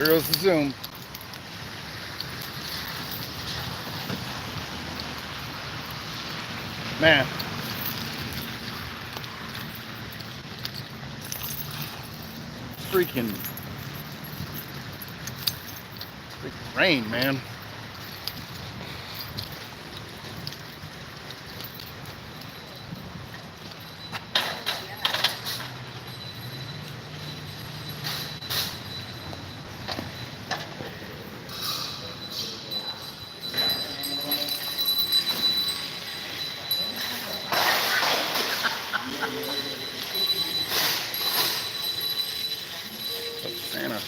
There goes the zoom. Man, freaking, freaking rain, man. Santa.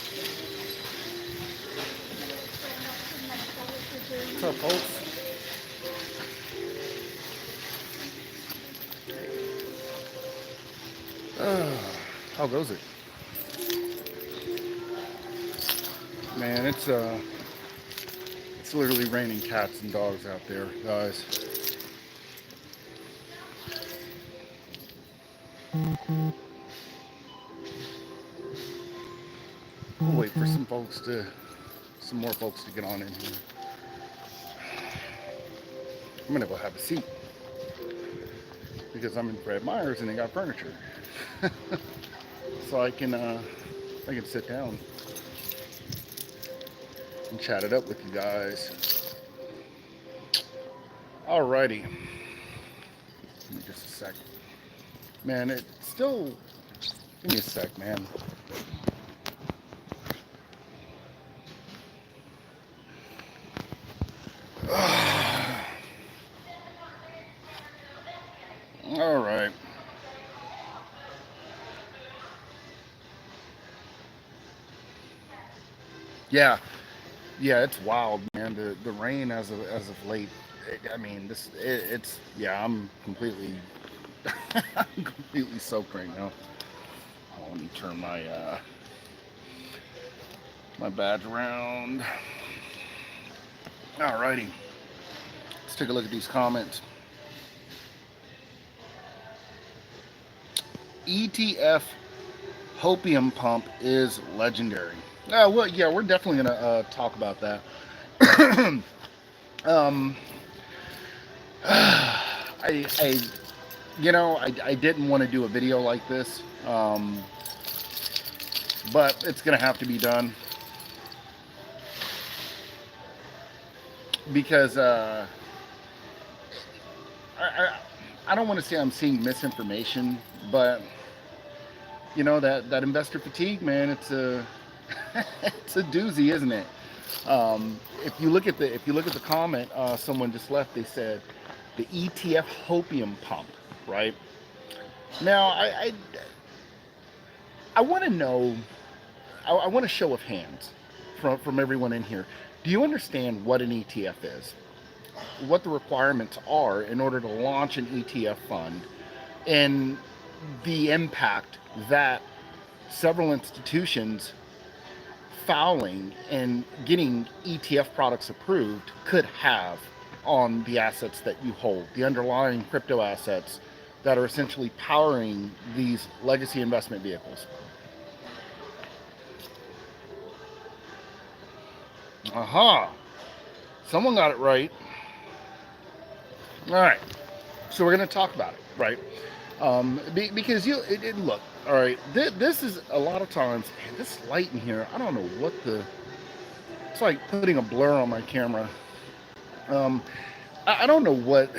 What's up, folks? How goes it? Man, it's literally raining cats and dogs out there, guys. We'll wait for some more folks to get on in here. I'm gonna go have a seat because I'm in Fred Meyer's and they got furniture, so I can sit down and chat it up with you guys. Alrighty, give me just a sec, man. It still give me a sec, man. All right. Yeah, yeah, it's wild, man. The rain as of late. I mean, it's yeah. I'm completely soaked right now. Oh, let me turn my badge around. Alrighty, let's take a look at these comments. ETF Hopium Pump is legendary. Well, yeah, we're definitely gonna talk about that. um, I I didn't want to do a video like this, but it's gonna have to be done because I, I I don't want to say I'm seeing misinformation, but that investor fatigue, man, it's a doozy, isn't it? If you look at the comment, someone just left. They said the ETF Hopium pump, right? Now, I want to know. I want a show of hands from everyone in here. Do you understand what an ETF is? What the requirements are in order to launch an ETF fund, and the impact that several institutions fouling and getting ETF products approved could have on the assets that you hold, the underlying crypto assets that are essentially powering these legacy investment vehicles. Aha! Someone got it right. All right. So we're going to talk about it, right? Because look, all right. This is a lot of times. Man, this light in here, I don't know what the. It's like putting a blur on my camera. Um, I don't know what.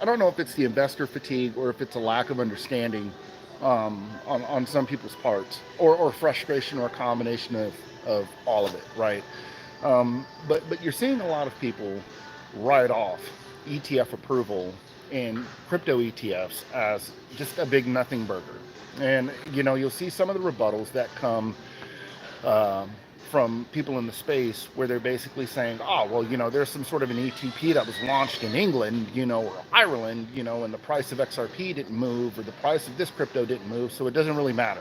I don't know if it's the investor fatigue or if it's a lack of understanding on some people's parts, or frustration, or a combination of all of it, right? But you're seeing a lot of people write off ETF approval and crypto ETFs as just a big nothing burger. And you'll see some of the rebuttals that come um from people in the space where they're basically saying, oh, well, there's some sort of an ETP that was launched in England, or Ireland, and the price of XRP didn't move, or the price of this crypto didn't move, so it doesn't really matter.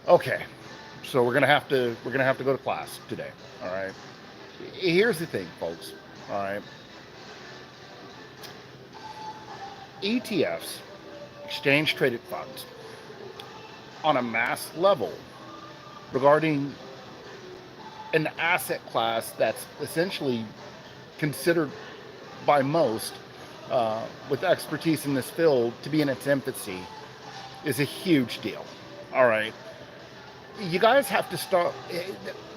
Okay, so we're gonna have to go to class today. All right. Here's the thing, folks. All right. ETFs, exchange traded funds, on a mass level, regarding an asset class that's essentially considered by most with expertise in this field to be in its infancy is a huge deal. All right. You guys have to stop.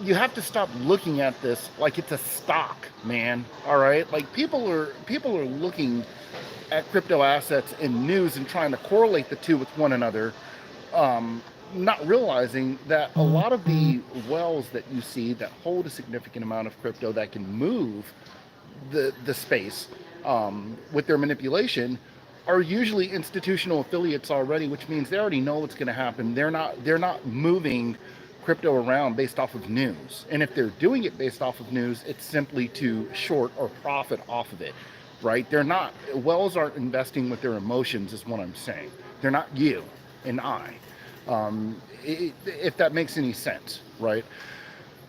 You have to stop looking at this like it's a stock, man. All right. Like people are looking at crypto assets in news and trying to correlate the two with one another, not realizing that a lot of the wells that you see that hold a significant amount of crypto that can move the space with their manipulation are usually institutional affiliates already, which means they already know what's going to happen. They're not moving crypto around based off of news. And if they're doing it based off of news, it's simply to short or profit off of it, right? They're not, wells aren't investing with their emotions is what I'm saying. They're not you and I, if that makes any sense, right?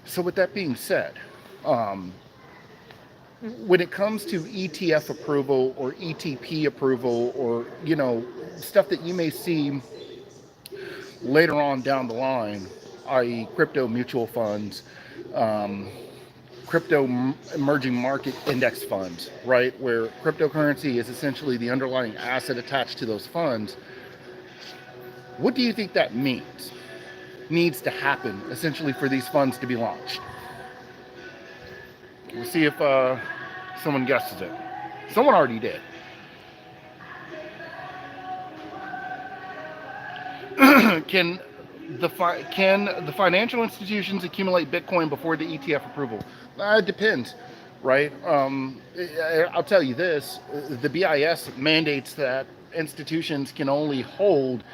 So with that being said, when it comes to ETF approval or ETP approval, or stuff that you may see later on down the line, i.e. crypto mutual funds, crypto emerging market index funds, right, where cryptocurrency is essentially the underlying asset attached to those funds, what do you think that needs to happen essentially for these funds to be launched? We'll see if someone guesses it. Someone already did. Can the financial institutions accumulate Bitcoin before the ETF approval? It depends, right? I'll tell you this: the BIS mandates that institutions can only hold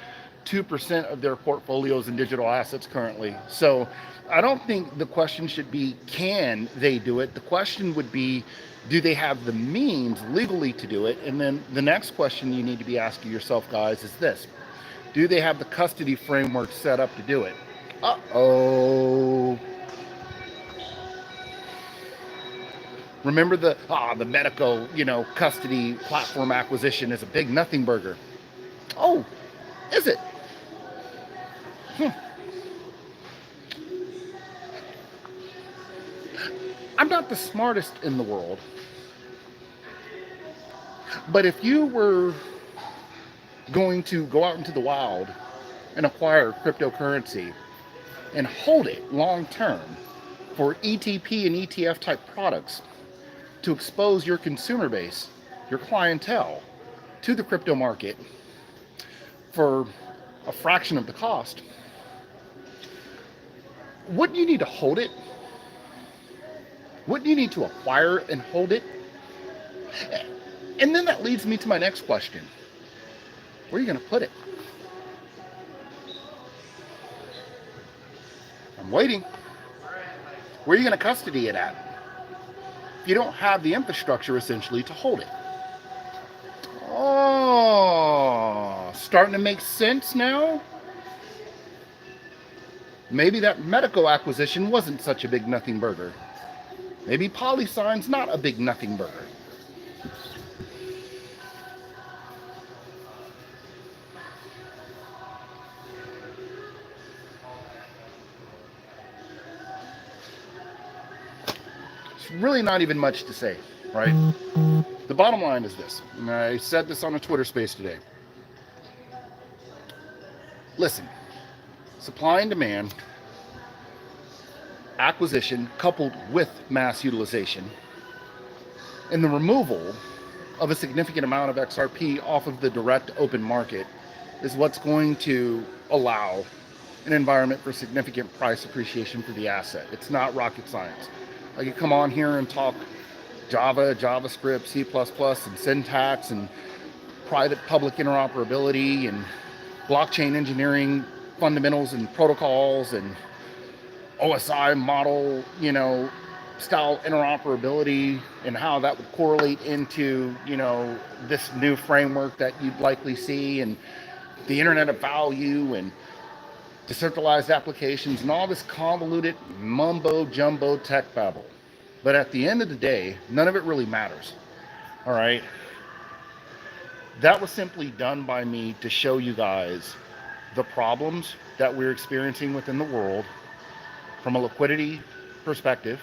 2% of their portfolios in digital assets currently. So I don't think the question should be, can they do it? The question would be, do they have the means legally to do it? And then the next question you need to be asking yourself, guys, is this: do they have the custody framework set up to do it? Uh-oh. Remember the Medico, custody platform acquisition is a big nothing burger. Oh, is it? I'm not the smartest in the world, but if you were going to go out into the wild and acquire cryptocurrency and hold it long term for ETP and ETF type products to expose your consumer base, your clientele, to the crypto market for a fraction of the cost, wouldn't you need to hold it? Wouldn't you need to acquire and hold it? And then that leads me to my next question. Where are you going to put it? I'm waiting. Where are you going to custody it at? You don't have the infrastructure essentially to hold it. Oh, starting to make sense now? Maybe that Medico acquisition wasn't such a big nothing burger. Maybe PolySign's not a big nothing burger. It's really not even much to say, right? The bottom line is this, and I said this on a Twitter space today. Listen, supply and demand, acquisition coupled with mass utilization, and the removal of a significant amount of XRP off of the direct open market is what's going to allow an environment for significant price appreciation for the asset. It's not rocket science. I could come on here and talk Java, JavaScript, C++, and syntax, and private public interoperability, and blockchain engineering fundamentals and protocols, and OSI model, style interoperability, and how that would correlate into, this new framework that you'd likely see, and the Internet of Value, and decentralized applications, and all this convoluted mumbo jumbo tech babble. But at the end of the day, none of it really matters. All right. That was simply done by me to show you guys the problems that we're experiencing within the world, from a liquidity perspective,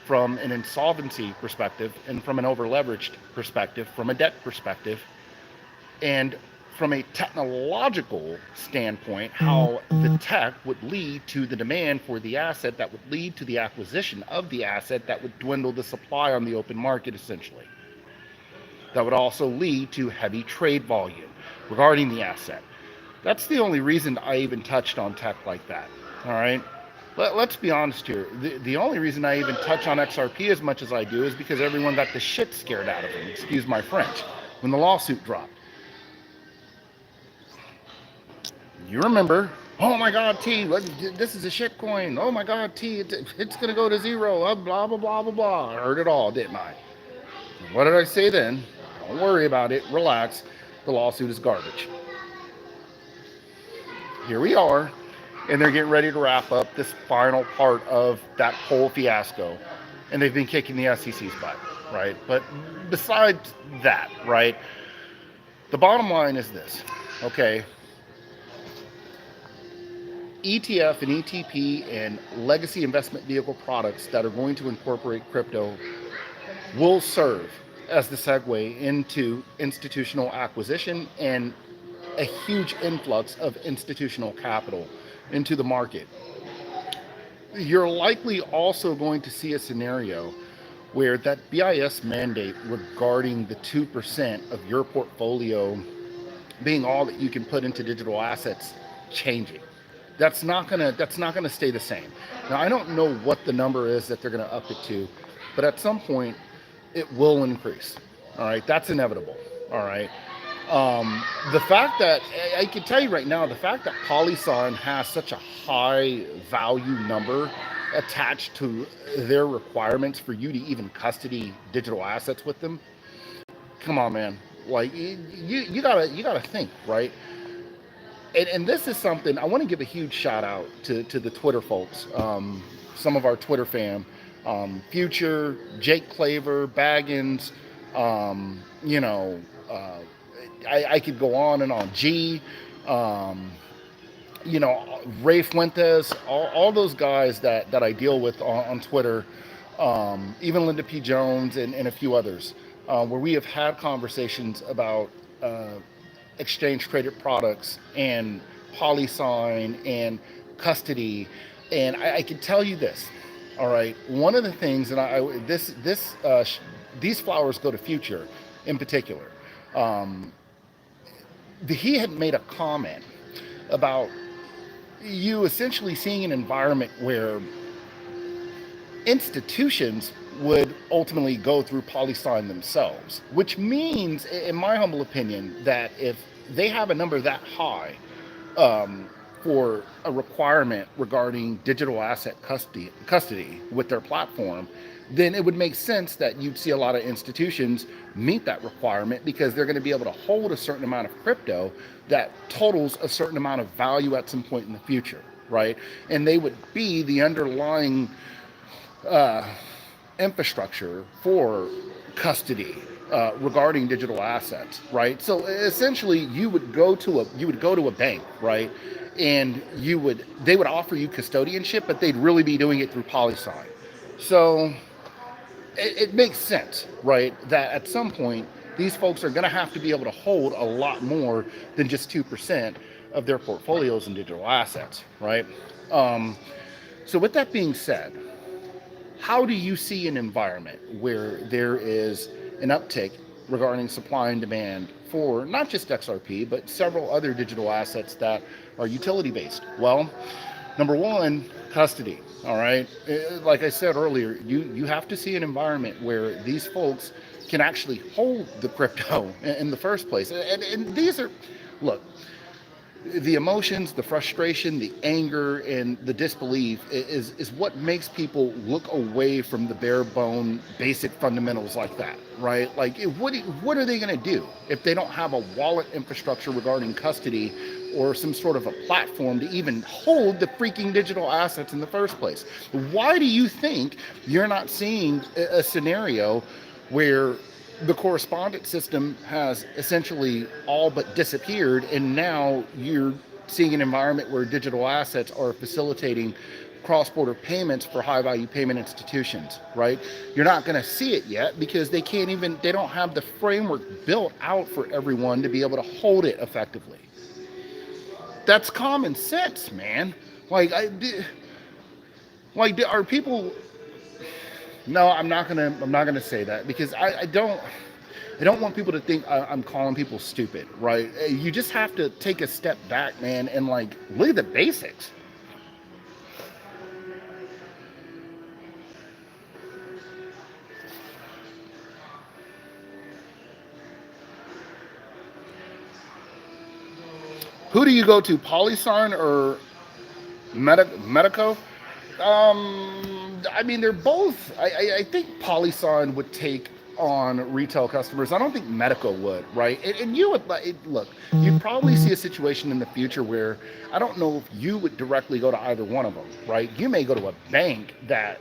from an insolvency perspective, and from an overleveraged perspective, from a debt perspective, and from a technological standpoint, how the tech would lead to the demand for the asset that would lead to the acquisition of the asset that would dwindle the supply on the open market essentially. That would also lead to heavy trade volume regarding the asset. That's the only reason I even touched on tech like that. All right. Let's be honest here. The only reason I even touch on XRP as much as I do is because everyone got the shit scared out of them, excuse my French, when the lawsuit dropped. You remember, oh my God, T, this is a shit coin. Oh my God, T, it's going to go to zero. Blah, blah, blah, blah, blah. I heard it all, didn't I? What did I say then? Don't worry about it. Relax. The lawsuit is garbage. Here we are, and they're getting ready to wrap up this final part of that whole fiasco. And they've been kicking the SEC's butt, right? But besides that, right, the bottom line is this, okay? ETF and ETP and legacy investment vehicle products that are going to incorporate crypto will serve as the segue into institutional acquisition and a huge influx of institutional capital into the market. You're likely also going to see a scenario where that BIS mandate regarding the 2% of your portfolio being all that you can put into digital assets changing. That's not gonna stay the same. Now I don't know what the number is that they're gonna up it to, but at some point it will increase. All right, that's inevitable. All right. The fact that I can tell you right now, the fact that PolySign has such a high value number attached to their requirements for you to even custody digital assets with them. Come on, man. Like you gotta think, right? And this is something I want to give a huge shout out to the Twitter folks, some of our Twitter fam, Future, Jake Claver, Baggins, you know, I could go on and on. G, you know, Ray Fuentes, all those guys that I deal with on Twitter, even Linda P. Jones and a few others, where we have had conversations about exchange traded products and PolySign and custody. And I can tell you this, all right, one of the things, and these flowers go to Future in particular. He had made a comment about you essentially seeing an environment where institutions would ultimately go through PolySign themselves, which means, in my humble opinion, that if they have a number that high for a requirement regarding digital asset custody with their platform, then it would make sense that you'd see a lot of institutions meet that requirement because they're going to be able to hold a certain amount of crypto that totals a certain amount of value at some point in the future, right? And they would be the underlying infrastructure for custody regarding digital assets, right? So essentially, you would go to a bank, right? And they would offer you custodianship, but they'd really be doing it through PolySign. So it makes sense, right? That at some point, these folks are going to have to be able to hold a lot more than just 2% of their portfolios in digital assets, right? So with that being said, how do you see an environment where there is an uptick regarding supply and demand for not just XRP, but several other digital assets that are utility based? Well, number one, custody. All right. Like I said earlier, you have to see an environment where these folks can actually hold the crypto in the first place. And these are, look, the emotions, the frustration, the anger, and the disbelief is what makes people look away from the bare bone basic fundamentals like that, right? Like, what are they going to do if they don't have a wallet infrastructure regarding custody or some sort of a platform to even hold the freaking digital assets in the first place? Why do you think you're not seeing a scenario where the correspondent system has essentially all but disappeared, and now you're seeing an environment where digital assets are facilitating cross-border payments for high-value payment institutions, right? You're not going to see it yet because they don't have the framework built out for everyone to be able to hold it effectively. That's common sense, man. Like, are people? No, I'm not gonna say that because I don't want people to think I'm calling people stupid, right? You just have to take a step back, man, and like look at the basics. Who do you go to, Polysign or Medico? I mean, they're both. I think Polysign would take on retail customers. I don't think Medico would, right? And you would look. You'd probably see a situation in the future where I don't know if you would directly go to either one of them, right? You may go to a bank that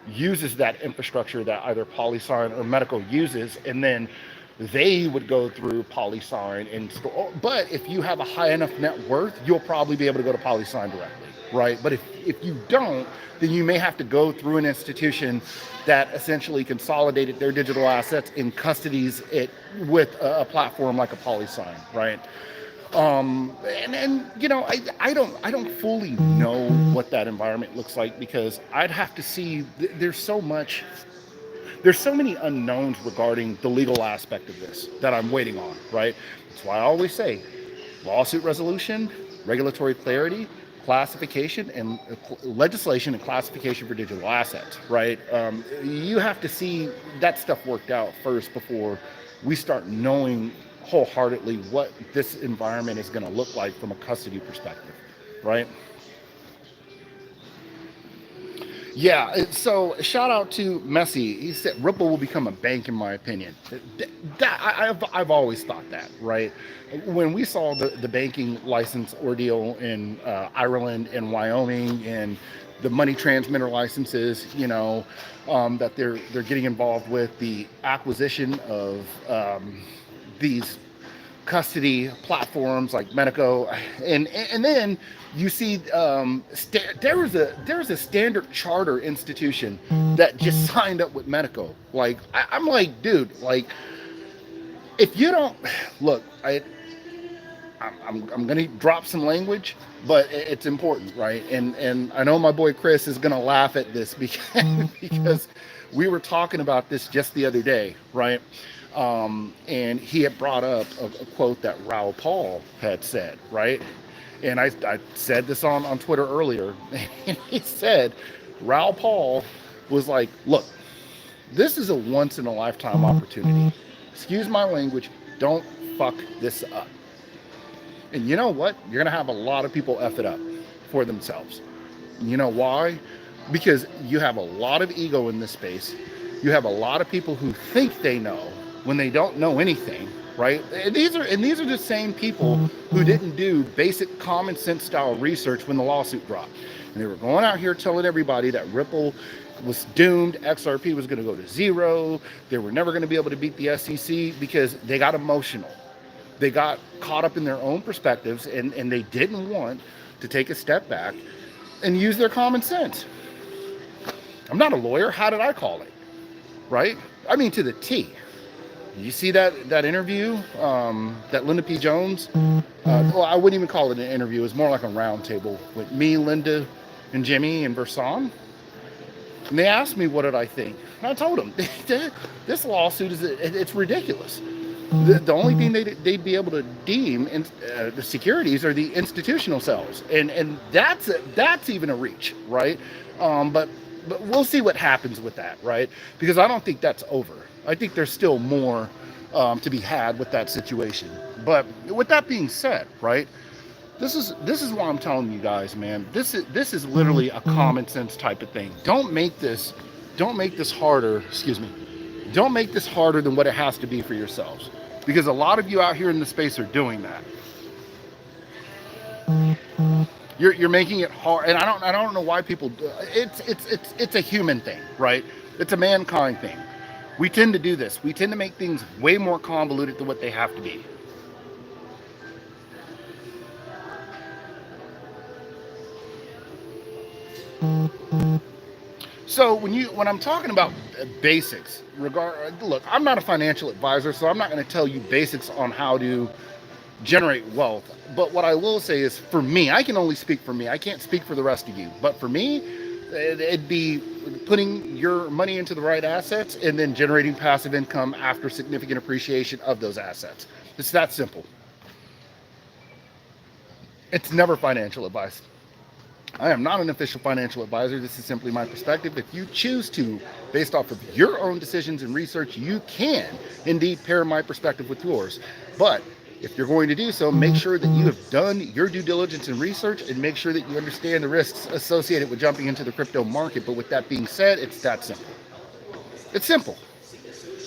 uses that infrastructure that either Polysign or Medico uses, and then they would go through Polysign and store. But if you have a high enough net worth, you'll probably be able to go to Polysign directly, right? But if you don't, then you may have to go through an institution that essentially consolidated their digital assets and custodies it with a platform like a Polysign, right? And you know, I don't fully know what that environment looks like because I'd have to see. There's so many unknowns regarding the legal aspect of this that I'm waiting on, right? That's why I always say lawsuit resolution, regulatory clarity, classification, and legislation and classification for digital assets, right? You have to see that stuff worked out first before we start knowing wholeheartedly what this environment is going to look like from a custody perspective, right? Yeah, so shout out to Messi. He said Ripple will become a bank, in my opinion. I've always thought that, right? When we saw the banking license ordeal in Ireland and Wyoming and the money transmitter licenses, you know, that they're getting involved with, the acquisition of these custody platforms like Medico, and then you see there's a Standard Charter institution that just signed up with Medico. Like I'm like, dude, like if you don't look, I'm gonna drop some language, but it's important, right? And I know my boy Chris is gonna laugh at this because we were talking about this just the other day, right? And he had brought up a quote that Raoul Paul had said, right? And I said this on Twitter earlier, and he said, Raoul Paul was like, look, this is a once in a lifetime opportunity. Excuse my language, don't fuck this up. And you know what? You're going to have a lot of people F it up for themselves. You know why? Because you have a lot of ego in this space. You have a lot of people who think they know when they don't know anything, right? And these are the same people who didn't do basic common sense style research when the lawsuit dropped. And they were going out here telling everybody that Ripple was doomed, XRP was going to go to zero, they were never going to be able to beat the SEC because they got emotional. They got caught up in their own perspectives and they didn't want to take a step back and use their common sense. I'm not a lawyer. How did I call it? Right? I mean, to the T. You see that interview that Linda P. Jones? Well, I wouldn't even call it an interview. It was more like a round table with me, Linda, and Jimmy and Versan. And they asked me what did I think. And I told them, this lawsuit it's ridiculous. The only thing they'd be able to deem the securities are the institutional cells, and that's even a reach, right? But we'll see what happens with that, right? Because I don't think that's over. I think there's still more to be had with that situation. But with that being said, right? This is why I'm telling you guys, man. This is literally a common sense type of thing. Don't make this harder. Excuse me. Don't make this harder than what it has to be for yourselves. Because a lot of you out here in the space are doing that. You're making it hard, and I don't know why people do. It's a human thing, right? It's a mankind thing. We tend to do this. We tend to make things way more convoluted than what they have to be. So when I'm talking about basics, look, I'm not a financial advisor, so I'm not going to tell you basics on how to generate wealth. But what I will say is, for me, I can only speak for me. I can't speak for the rest of you. But for me, it'd be putting your money into the right assets and then generating passive income after significant appreciation of those assets. It's that simple. It's never financial advice. I am not an official financial advisor. This is simply my perspective. If you choose to, based off of your own decisions and research, you can indeed pair my perspective with yours. But if you're going to do so, make sure that you have done your due diligence and research and make sure that you understand the risks associated with jumping into the crypto market. But with that being said, it's that simple. It's simple.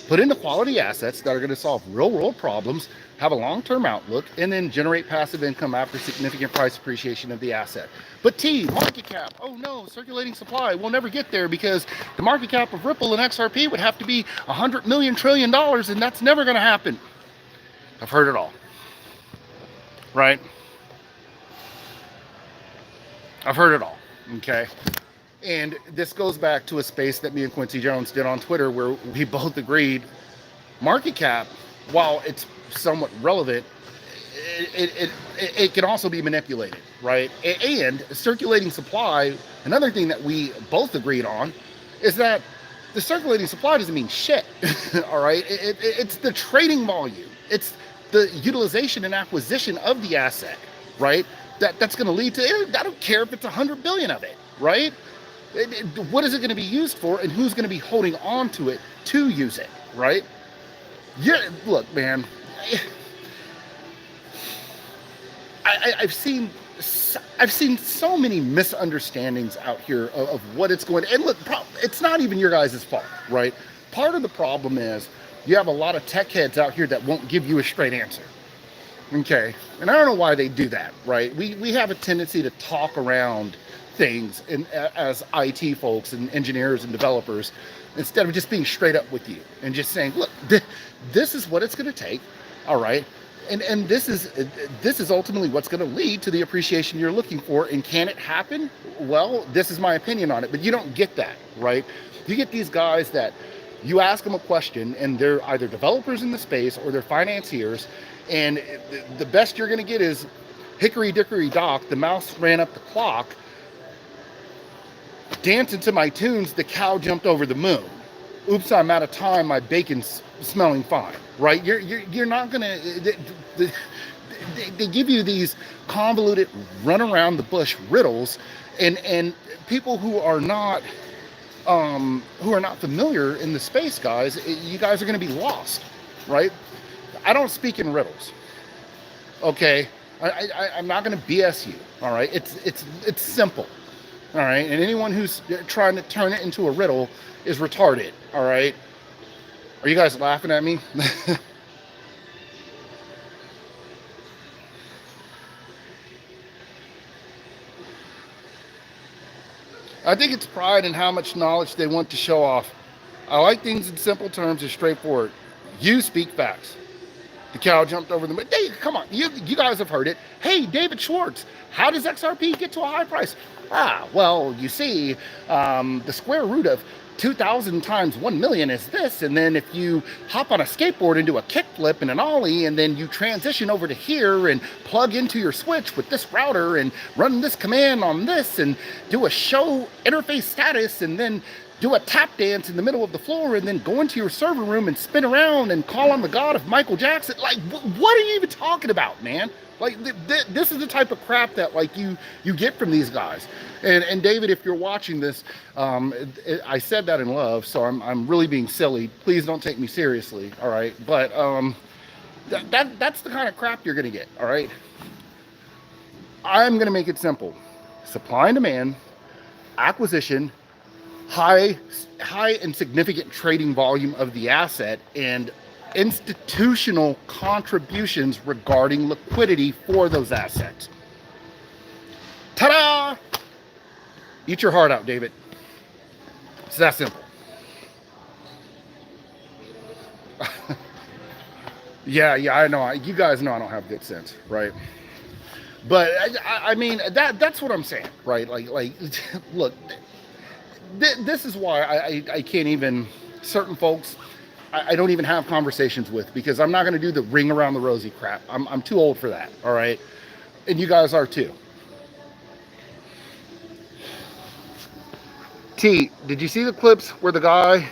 Put into quality assets that are going to solve real world problems, have a long-term outlook, and then generate passive income after significant price appreciation of the asset. But T, market cap, oh no, circulating supply, we'll never get there because the market cap of Ripple and XRP would have to be $100 million trillion, and that's never going to happen. I've heard it all, right? I've heard it all, okay? And this goes back to a space that me and Quincy Jones did on Twitter where we both agreed market cap, while it's somewhat relevant, it can also be manipulated, right? And circulating supply, another thing that we both agreed on is that the circulating supply doesn't mean shit, all right? It's the trading volume. It's the utilization and acquisition of the asset, right? That's going to lead to, I don't care if it's 100 billion of it, right? What is it going to be used for, and who's going to be holding on to it to use it, right? Yeah, look, man, I've seen so many misunderstandings out here of what it's going to, and look, it's not even your guys' fault, right? Part of the problem is you have a lot of tech heads out here that won't give you a straight answer. Okay, and I don't know why they do that, right? We have a tendency to talk around things as IT folks and engineers and developers instead of just being straight up with you and just saying, look, this is what it's going to take, all right? And this is ultimately what's going to lead to the appreciation you're looking for. And can it happen? Well, this is my opinion on it, but you don't get that, right? You get these guys that you ask them a question and they're either developers in the space or they're financiers, and the best you're going to get is hickory dickory dock, the mouse ran up the clock, dancing to my tunes, the cow jumped over the moon. Oops, I'm out of time, my bacon's smelling fine, right? You're not gonna, they give you these convoluted run around the bush riddles, and people who are not familiar in the space, guys, you guys are gonna be lost, right? I don't speak in riddles, okay? I'm not gonna BS you, all right? It's simple. All right, and anyone who's trying to turn it into a riddle is retarded, all right? Are you guys laughing at me? I think it's pride in how much knowledge they want to show off. I like things in simple terms and straightforward. You speak facts. The cow jumped over the moon. Hey, come on, you guys have heard it. Hey, David Schwartz, how does XRP get to a high price? Well, you see, the square root of 2,000 times 1 million is this, and then if you hop on a skateboard and do a kickflip and an ollie, and then you transition over to here and plug into your switch with this router and run this command on this and do a show interface status and then do a tap dance in the middle of the floor and then go into your server room and spin around and call on the god of Michael Jackson. Like, what are you even talking about, man? Like, this is the type of crap that, like, you get from these guys. And David, if you're watching this, I said that in love, so I'm really being silly. Please don't take me seriously, all right? But that's the kind of crap you're going to get, all right? I'm going to make it simple. Supply and demand, acquisition, high and significant trading volume of the asset, and institutional contributions regarding liquidity for those assets. Ta-da! Eat your heart out, David. It's that simple. Yeah, I know. You guys know I don't have good sense, right? But I mean that's what I'm saying, right? Look, this is why I can't even certain folks. I don't even have conversations with because I'm not going to do the ring around the rosy crap. I'm too old for that. All right, and you guys are too. T, did you see the clips where the guy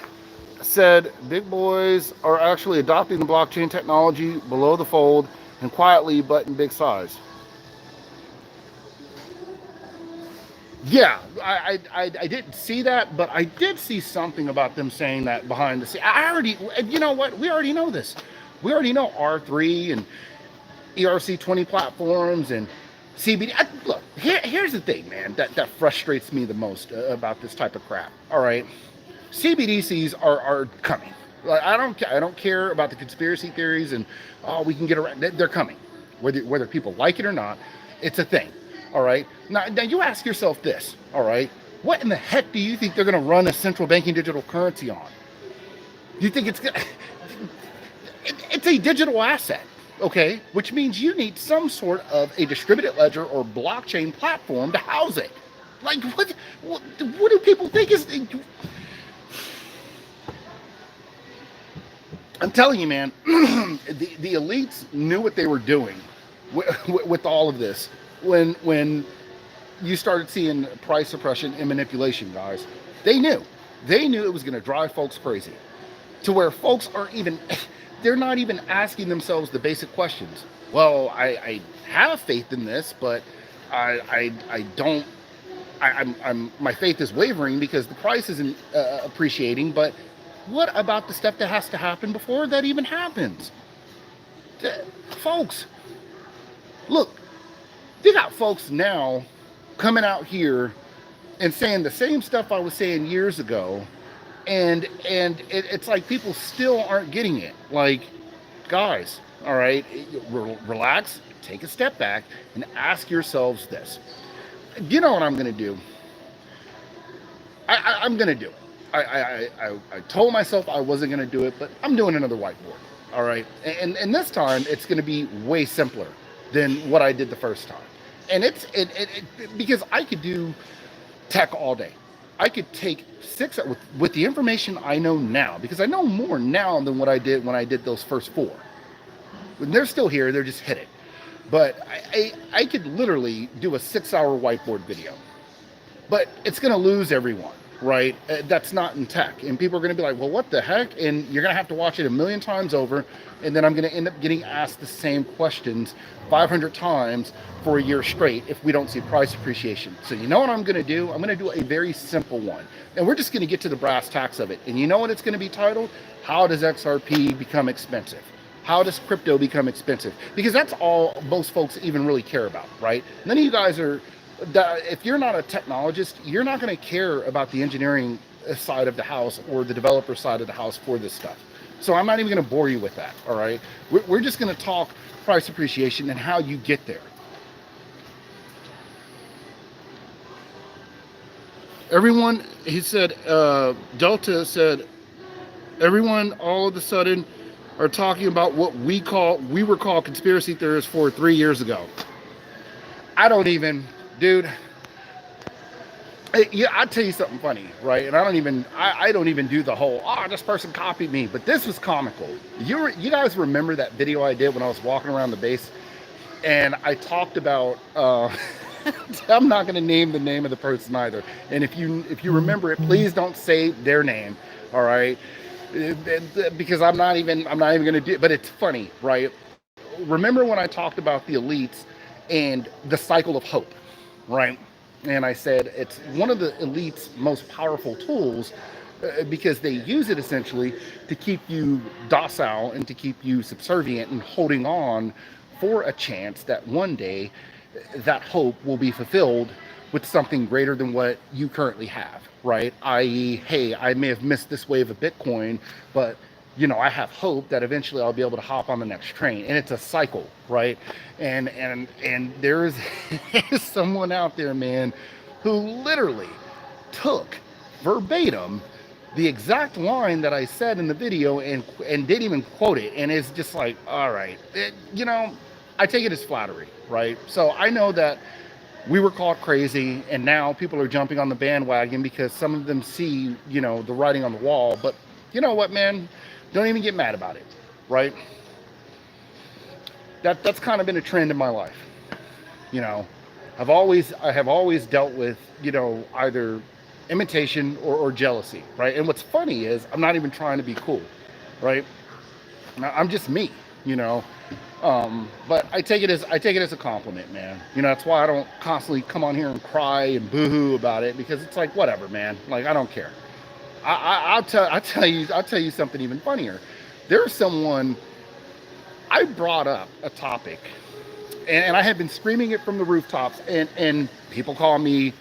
said big boys are actually adopting the blockchain technology below the fold and quietly but in big size? Yeah, I didn't see that, but I did see something about them saying that behind the scenes. I already, you know what? We already know this. We already know R3 and ERC20 platforms and CBD. Look, here's the thing, man, that frustrates me the most about this type of crap. All right, CBDCs are coming. Like, I don't care about the conspiracy theories and oh we can get around. They're coming, whether people like it or not. It's a thing. All right. Now you ask yourself this. All right. What in the heck do you think they're going to run a central banking digital currency on? You think it's it's a digital asset, okay? Which means you need some sort of a distributed ledger or blockchain platform to house it. Like what do people think is? I'm telling you, man, the elites knew what they were doing with all of this when you started seeing price suppression and manipulation, guys. They knew it was going to drive folks crazy to where folks aren't even they're not even asking themselves the basic questions. Well, I have faith in this, but I don't. I'm my faith is wavering because the price isn't appreciating. But what about the step that has to happen before that even happens? Folks, look, you got folks now coming out here and saying the same stuff I was saying years ago, and it's like people still aren't getting it. Like, guys, all right, relax, take a step back, and ask yourselves this. You know what I'm going to do? I'm going to do it. I told myself I wasn't going to do it, but I'm doing another whiteboard. All right, and this time it's going to be way simpler than what I did the first time, and it's because I could do tech all day. I could take 6 with the information I know now, because I know more now than what I did when I did those first 4. When they're still here, they're just hidden. But I could literally do a 6-hour whiteboard video, but it's going to lose everyone, right? That's not in tech, and people are going to be like, well, what the heck? And you're going to have to watch it a million times over, and then I'm going to end up getting asked the same questions 500 times for a year straight if we don't see price appreciation. So you know what I'm going to do? I'm going to do a very simple one, and we're just going to get to the brass tacks of it. And you know what it's going to be titled? How does XRP become expensive? How does crypto become expensive? Because that's all most folks even really care about, right? None of you guys are, if you're not a technologist, you're not going to care about the engineering side of the house or the developer side of the house for this stuff. So I'm not even going to bore you with that, all right? We're just going to talk price appreciation and how you get there. Everyone, he said, Delta said, everyone all of a sudden are talking about what we were called conspiracy theorists for 3 years ago. I don't even, dude. Yeah, I'll tell you something funny, right? And I don't even do the whole, oh, this person copied me, but this was comical. You guys remember that video I did when I was walking around the base, and I talked about, I'm not going to name the name of the person either. And if you remember it, please don't say their name, all right? Because I'm not even going to do it, but it's funny, right? Remember when I talked about the elites and the cycle of hope, right? And I said it's one of the elites' most powerful tools because they use it essentially to keep you docile and to keep you subservient and holding on for a chance that one day that hope will be fulfilled with something greater than what you currently have, right? I.e., hey, I may have missed this wave of Bitcoin, but you know, I have hope that eventually I'll be able to hop on the next train. And it's a cycle, right? And there's someone out there, man, who literally took verbatim the exact line that I said in the video and didn't even quote it. And it's just like, all right, you know, I take it as flattery, right? So I know that we were called crazy, and now people are jumping on the bandwagon because some of them see, the writing on the wall. But you know what, man? Don't even get mad about it, right? That's kind of been a trend in my life. You know, I have always dealt with, either imitation or jealousy, right? And what's funny is I'm not even trying to be cool, right? I'm just me, you know. But I take it as a compliment, man. That's why I don't constantly come on here and cry and boohoo about it, because it's like, whatever, man. Like, I don't care. I'll tell you something even funnier. There's someone, I brought up a topic, and I had been screaming it from the rooftops, and people call me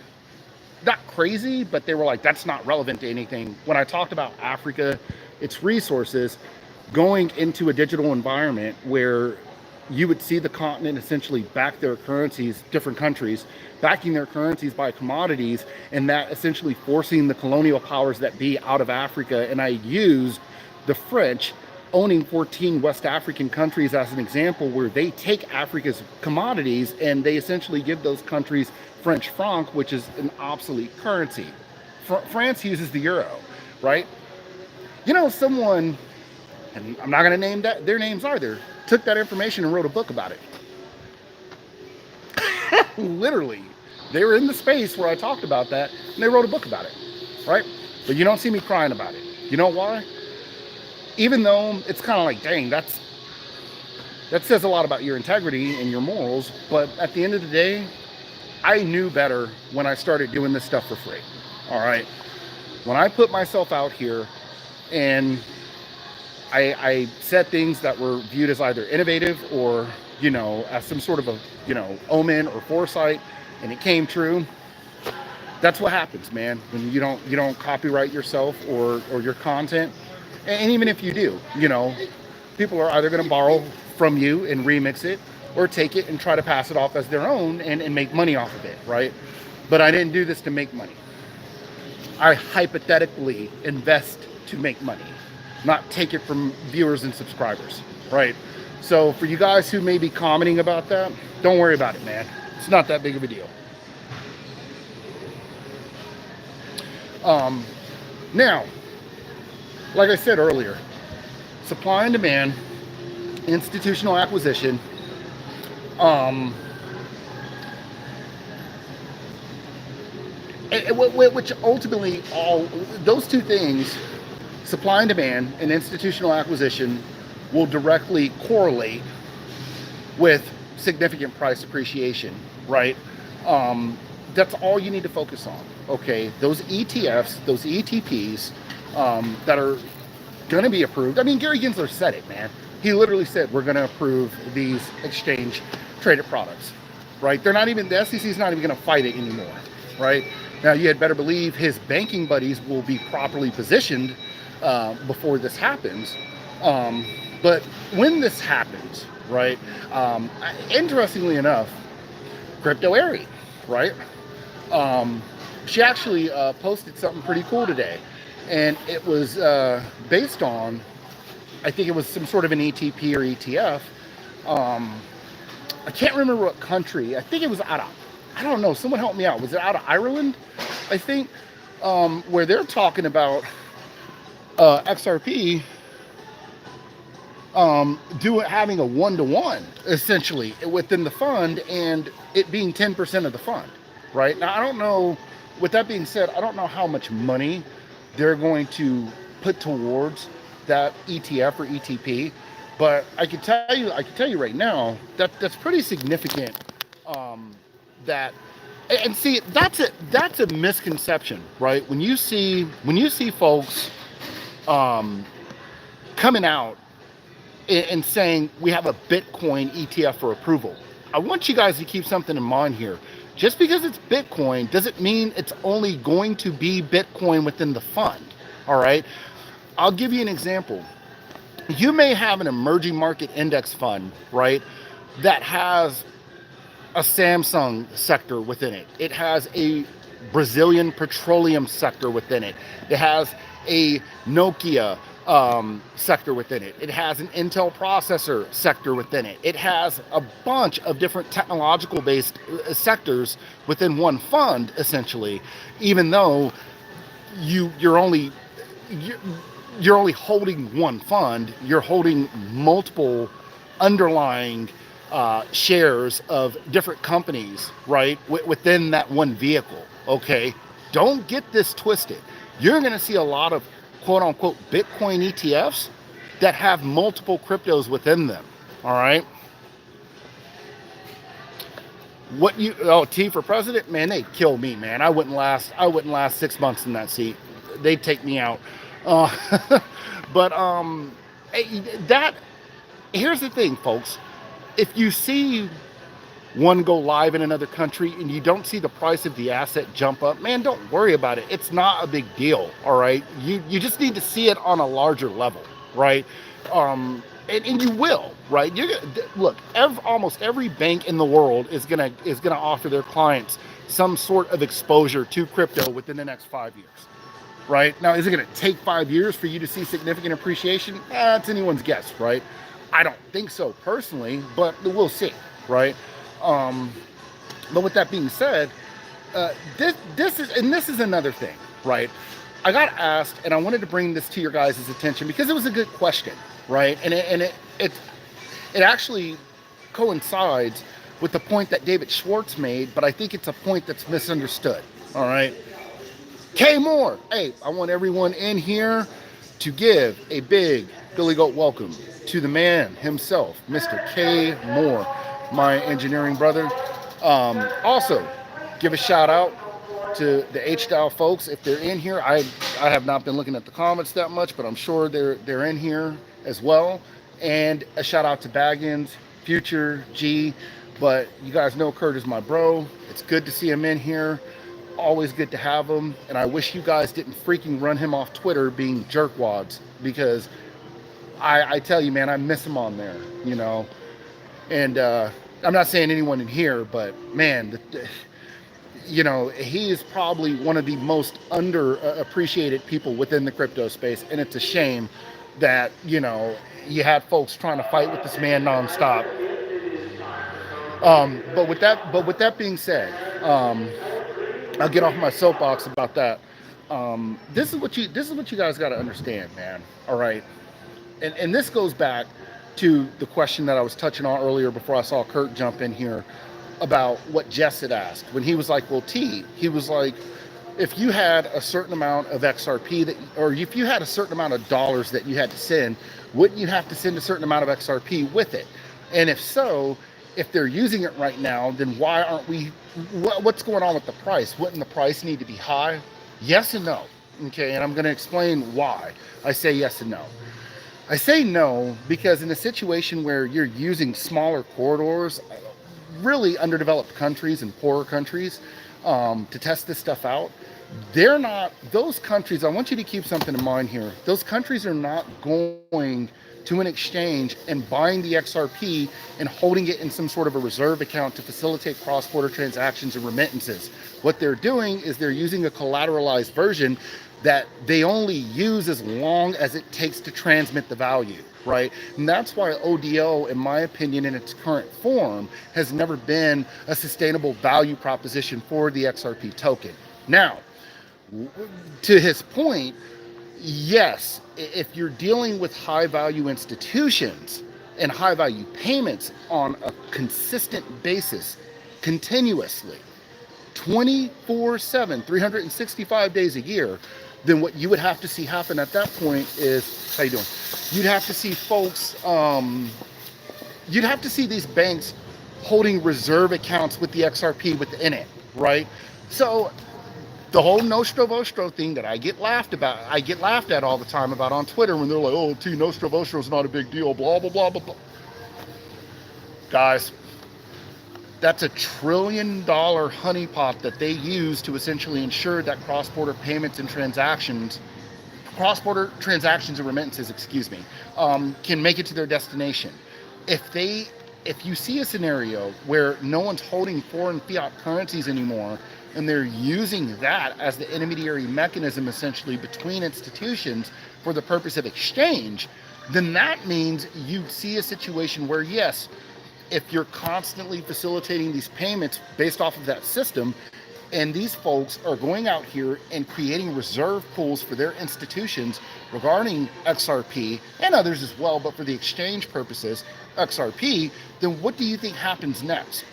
not crazy, but they were like, that's not relevant to anything. When I talked about Africa, its resources, going into a digital environment where you would see the continent essentially back their currencies, different countries backing their currencies by commodities, and that essentially forcing the colonial powers that be out of Africa. And I used the French owning 14 West African countries as an example, where they take Africa's commodities and they essentially give those countries French franc, which is an obsolete currency. France uses the euro, right? Someone, and I'm not going to name their names either, took that information and wrote a book about it. Literally, they were in the space where I talked about that, and they wrote a book about it, right? But you don't see me crying about it. You know why? Even though it's kind of like, dang, that says a lot about your integrity and your morals, but at the end of the day, I knew better when I started doing this stuff for free. All right. When I put myself out here and I said things that were viewed as either innovative or, as some sort of a, omen or foresight, and it came true, that's what happens, man. When you don't copyright yourself or your content. And even if you do, people are either going to borrow from you and remix it, or take it and try to pass it off as their own and make money off of it, right? But I didn't do this to make money. I hypothetically invest to make money, not take it from viewers and subscribers, right? So for you guys who may be commenting about that, don't worry about it, man. It's not that big of a deal. Now, like I said earlier, supply and demand, institutional acquisition, which ultimately, all those two things, supply and demand and institutional acquisition, will directly correlate with significant price appreciation, right? That's all you need to focus on, okay? Those ETFs, those ETPs that are going to be approved. I mean, Gary Gensler said it, man. He literally said, we're going to approve these exchange traded products, right? The SEC is not even going to fight it anymore, right? Now, you had better believe his banking buddies will be properly positioned before this happens. But when this happens, right, interestingly enough, Crypto Ari, right? She actually posted something pretty cool today. And it was based on, I think it was some sort of an ETP or ETF. I can't remember what country. I think it was out of, I don't know, someone help me out. Was it out of Ireland? I think, where they're talking about XRP having a 1-to-1 essentially within the fund, and it being 10% of the fund, right? Now, I don't know, with that being said, I don't know how much money they're going to put towards that ETF or ETP, but I can tell you right now that that's pretty significant. And see, that's a misconception, right? When you see folks coming out and saying we have a Bitcoin ETF for approval, I want you guys to keep something in mind here. Just because it's Bitcoin doesn't mean it's only going to be Bitcoin within the fund, all right? I'll give you an example. You may have an emerging market index fund, right, that has a Samsung sector within it. It has a Brazilian petroleum sector within it. It has a Nokia sector within it. It has an Intel processor sector within it. It has a bunch of different technological based sectors within one fund, essentially, even though you're only you, you're only holding one fund. You're holding multiple underlying shares of different companies, right, within that one vehicle. Okay, don't get this twisted. You're going to see a lot of quote unquote Bitcoin ETFs that have multiple cryptos within them. All right. What you T for president, man, they'd kill me, man. I wouldn't last 6 months in that seat. They'd take me out. Uh, but that here's the thing, folks. If you see one go live in another country and you don't see the price of the asset jump up, man, don't worry about it. It's not a big deal. All right. You just need to see it on a larger level, right? And you will, right? You're gonna look. Almost every bank in the world is gonna offer their clients some sort of exposure to crypto within the next 5 years, right? Now, is it gonna take 5 years for you to see significant appreciation? It's anyone's guess, right? I don't think so personally, but we'll see, right? But with that being said, this is another thing, right? I got asked, and I wanted to bring this to your guys' attention because it was a good question, right? And it actually coincides with the point that David Schwartz made, but I think it's a point that's misunderstood. All right, K Moore. Hey, I want everyone in here to give a big Billy Goat welcome to the man himself, Mr. K Moore, my engineering brother. Also, give a shout out to the H-Style folks if they're in here. I have not been looking at the comments that much, but I'm sure they're in here as well. And a shout out to Baggins, Future, G. But you guys know Kurt is my bro. It's good to see him in here. Always good to have him. And I wish you guys didn't freaking run him off Twitter being jerkwads, because I tell you, man, I miss him on there, you know. And I'm not saying anyone in here, but man, you know, he is probably one of the most underappreciated people within the crypto space. And it's a shame that, you know, you had folks trying to fight with this man nonstop. But with that being said, I'll get off my soapbox about that. This is what you guys got to understand, man. All right. And this goes back to the question that I was touching on earlier before I saw Kurt jump in here about what Jess had asked when he was like, well, he was like, if you had a certain amount of XRP or if you had a certain amount of dollars that you had to send, wouldn't you have to send a certain amount of XRP with it? And if so, if they're using it right now, then why aren't we, what's going on with the price? Wouldn't the price need to be high? Yes and no. Okay. And I'm going to explain why I say yes and no. I say no because in a situation where you're using smaller corridors, really underdeveloped countries and poorer countries, to test this stuff out, they're not, those countries, I want you to keep something in mind here. Those countries are not going to an exchange and buying the XRP and holding it in some sort of a reserve account to facilitate cross-border transactions and remittances. What they're doing is they're using a collateralized version that they only use as long as it takes to transmit the value, right? And that's why ODO, in my opinion, in its current form, has never been a sustainable value proposition for the XRP token. Now, to his point, yes, if you're dealing with high value institutions and high value payments on a consistent basis, continuously, 24/7, 365 days a year, then what you would have to see happen at that point is, how you doing? You'd have to see folks, you'd have to see these banks holding reserve accounts with the XRP within it, right? So the whole Nostro Vostro thing that I get laughed at all the time about on Twitter when they're like, oh, Nostro Vostro is not a big deal, blah, blah, blah, blah, blah. Guys, that's $1 trillion honeypot that they use to essentially ensure that cross-border payments and transactions, cross-border transactions and remittances, can make it to their destination. If you see a scenario where no one's holding foreign fiat currencies anymore, and they're using that as the intermediary mechanism essentially between institutions for the purpose of exchange, then that means you see a situation where, yes, if you're constantly facilitating these payments based off of that system, and these folks are going out here and creating reserve pools for their institutions regarding XRP and others as well, but for the exchange purposes, XRP, then what do you think happens next?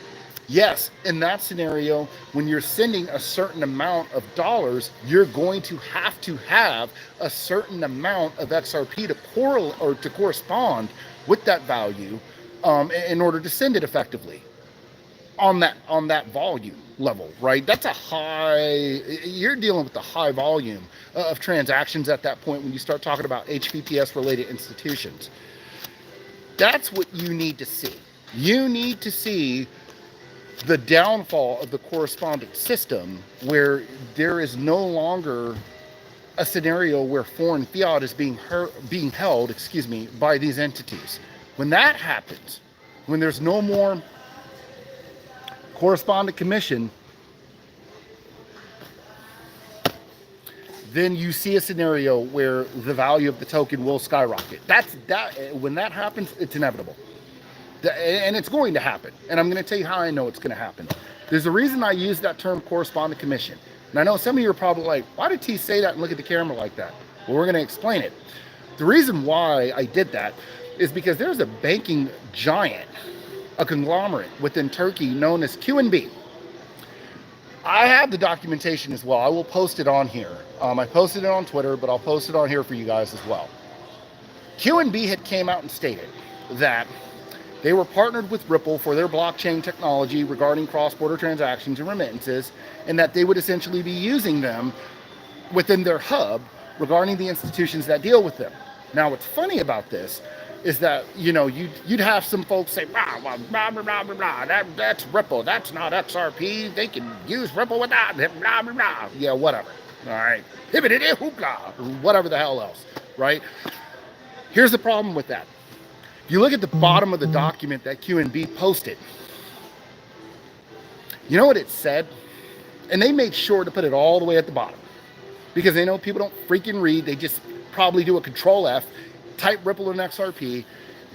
Yes, in that scenario, when you're sending a certain amount of dollars, you're going to have a certain amount of XRP to correlate or to correspond with that value in order to send it effectively on that volume level, right? That's a high, you're dealing with the high volume of transactions at that point when you start talking about HPPS related institutions. That's what you need to see. You need to see the downfall of the correspondent system where there is no longer a scenario where foreign fiat is being held, by these entities. When that happens, when there's no more correspondent commission, then you see a scenario where the value of the token will skyrocket. When that happens, it's inevitable. And it's going to happen. And I'm going to tell you how I know it's going to happen. There's a reason I use that term correspondent commission. And I know some of you are probably like, why did T say that and look at the camera like that? Well, we're going to explain it. The reason why I did that is because there's a banking giant, a conglomerate within Turkey known as QNB. I have the documentation as well. I will post it on here. I posted it on Twitter, but I'll post it on here for you guys as well. QNB had came out and stated that they were partnered with Ripple for their blockchain technology regarding cross-border transactions and remittances, and that they would essentially be using them within their hub regarding the institutions that deal with them. Now, what's funny about this is that, you'd have some folks say, blah, blah, blah, blah, blah, blah, that's Ripple, that's not XRP, they can use Ripple without it, blah, blah, blah. Yeah, whatever, all right? Hibbity hoopla, whatever the hell else, right? Here's the problem with that. You look at the bottom of the document that QNB posted. You know what it said? And they made sure to put it all the way at the bottom because they know people don't freaking read. They just probably do a Control F, type Ripple and XRP,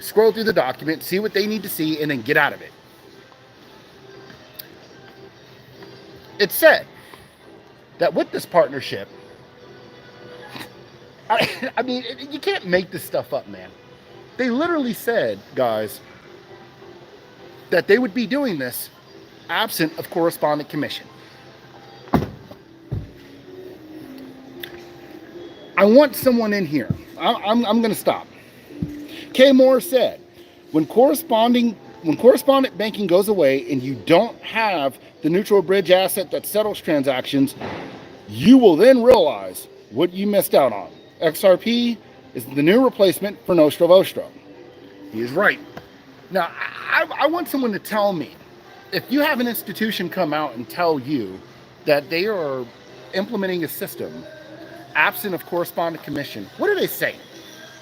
scroll through the document, see what they need to see, and then get out of it. It said that with this partnership, I mean, you can't make this stuff up, man. They literally said, guys, that they would be doing this absent of correspondent commission. I want someone in here. I'm going to stop. Kay Moore said, when correspondent banking goes away and you don't have the neutral bridge asset that settles transactions, you will then realize what you missed out on. XRP is the new replacement for Nostro Vostro. He is right. Now, I want someone to tell me, if you have an institution come out and tell you that they are implementing a system absent of correspondent commission, what are they saying?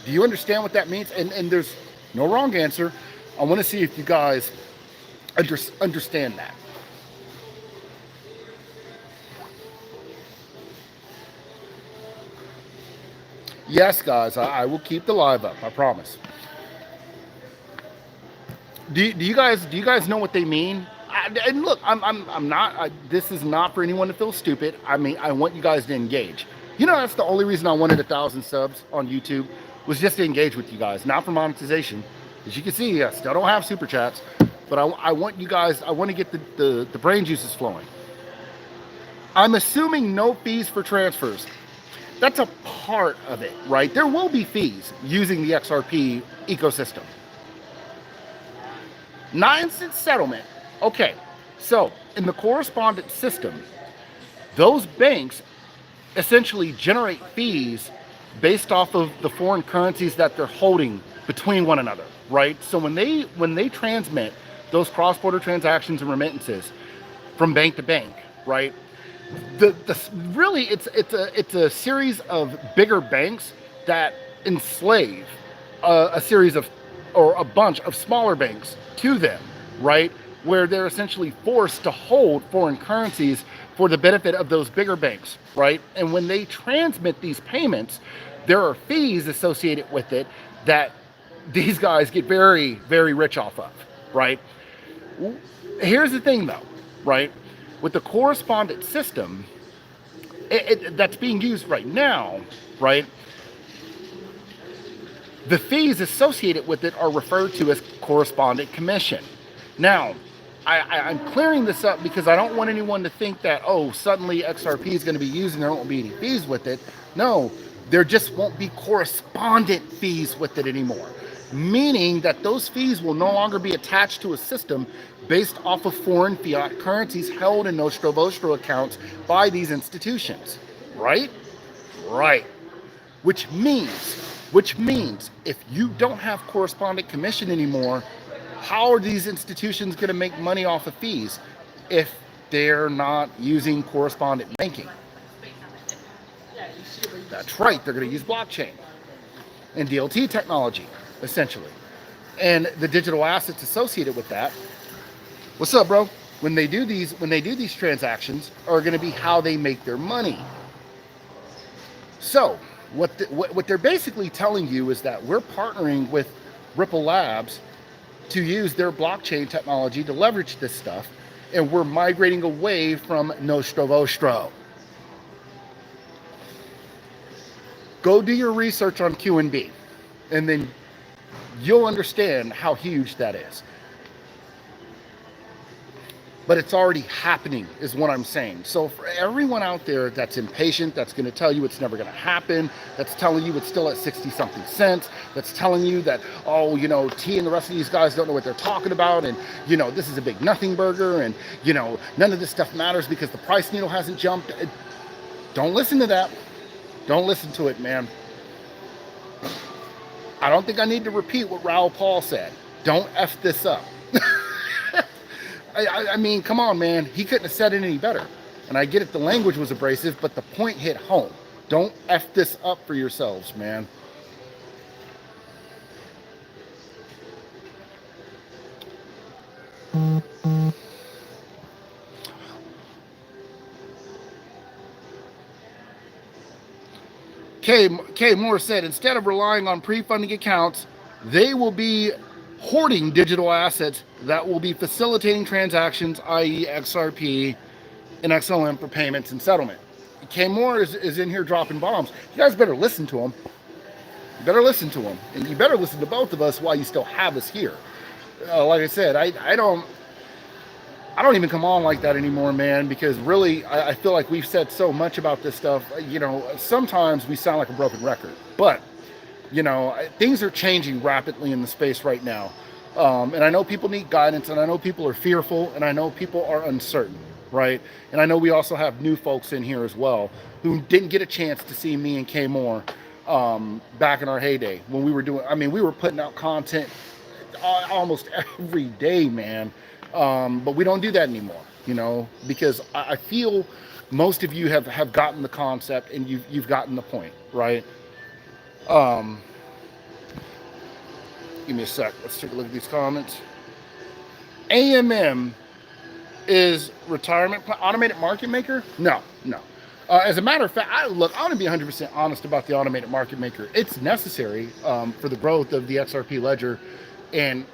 Do you understand what that means? And there's no wrong answer. I want to see if you guys understand that. Yes, guys, I will keep the live up. I promise. Do you guys know what they mean? And look, I'm not. This is not for anyone to feel stupid. I mean, I want you guys to engage. That's the only reason I wanted 1,000 subs on YouTube, was just to engage with you guys, not for monetization. As you can see, I still don't have super chats, but I want you guys. I want to get the brain juices flowing. I'm assuming no fees for transfers. That's a part of it, right? There will be fees using the XRP ecosystem. 9-cent settlement. Okay, so in the correspondent system, those banks essentially generate fees based off of the foreign currencies that they're holding between one another, right? So when they transmit those cross-border transactions and remittances from bank to bank, right? Really it's a series of bigger banks that enslave a series of, or a bunch of smaller banks to them, right? Where they're essentially forced to hold foreign currencies for the benefit of those bigger banks, right? And when they transmit these payments, there are fees associated with it that these guys get very, very rich off of, right? Here's the thing though, right? With the correspondent system that's being used right now, right? The fees associated with it are referred to as correspondent commission. Now, I'm clearing this up because I don't want anyone to think that, oh, suddenly XRP is going to be used and there won't be any fees with it. No, there just won't be correspondent fees with it anymore. Meaning that those fees will no longer be attached to a system based off of foreign fiat currencies held in Nostro Vostro accounts by these institutions. Right? Right. Which means if you don't have correspondent commission anymore, how are these institutions going to make money off of fees if they're not using correspondent banking? That's right, they're going to use blockchain and DLT technology, essentially. And the digital assets associated with that. What's up, bro? When they do these transactions are going to be how they make their money. So what they're basically telling you is that we're partnering with Ripple Labs to use their blockchain technology to leverage this stuff, and we're migrating away from Nostro Vostro. Go do your research on QNB, and then you'll understand how huge that is. But it's already happening, is what I'm saying. So for everyone out there that's impatient, that's going to tell you it's never going to happen, that's telling you it's still at 60-something cents, that's telling you that, oh, you know, T and the rest of these guys don't know what they're talking about, and, you know, this is a big nothing burger, and, you know, none of this stuff matters because the price needle hasn't jumped. Don't listen to that. Don't listen to it, man. I don't think I need to repeat what Raoul Pal said. Don't F this up. I mean, come on, man. He couldn't have said it any better. And I get it, the language was abrasive, but the point hit home. Don't F this up for yourselves, man. K. Moore said, instead of relying on pre-funding accounts, they will be hoarding digital assets that will be facilitating transactions, i.e. XRP and XLM for payments and settlement. K. Moore is in here dropping bombs. You guys better listen to him. You better listen to him. And you better listen to both of us while you still have us here. Like I said, I don't even come on like that anymore, man, because really I feel like we've said so much about this stuff. You know, sometimes we sound like a broken record, but you know, things are changing rapidly in the space right now. And I know people need guidance, and I know people are fearful, and I know people are uncertain, right? And I know we also have new folks in here as well who didn't get a chance to see me and K. Moore back in our heyday when we were doing, I mean, we were putting out content almost every day, man. But we don't do that anymore, you know, because I feel most of you have gotten the concept and you've gotten the point, right? Give me a sec. Let's take a look at these comments. AMM is retirement plan, automated market maker? No. As a matter of fact, I want to be 100% honest about the automated market maker. It's necessary for the growth of the XRP ledger and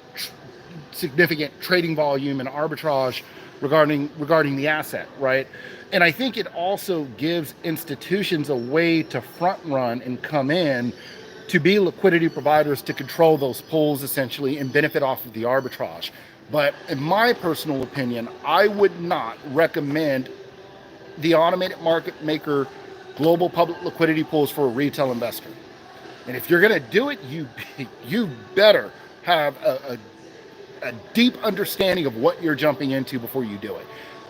significant trading volume and arbitrage regarding the asset, right? And I think it also gives institutions a way to front run and come in to be liquidity providers to control those pools essentially and benefit off of the arbitrage. But in my personal opinion, I would not recommend the automated market maker global public liquidity pools for a retail investor. And if you're going to do it, you better have a deep understanding of what you're jumping into before you do it.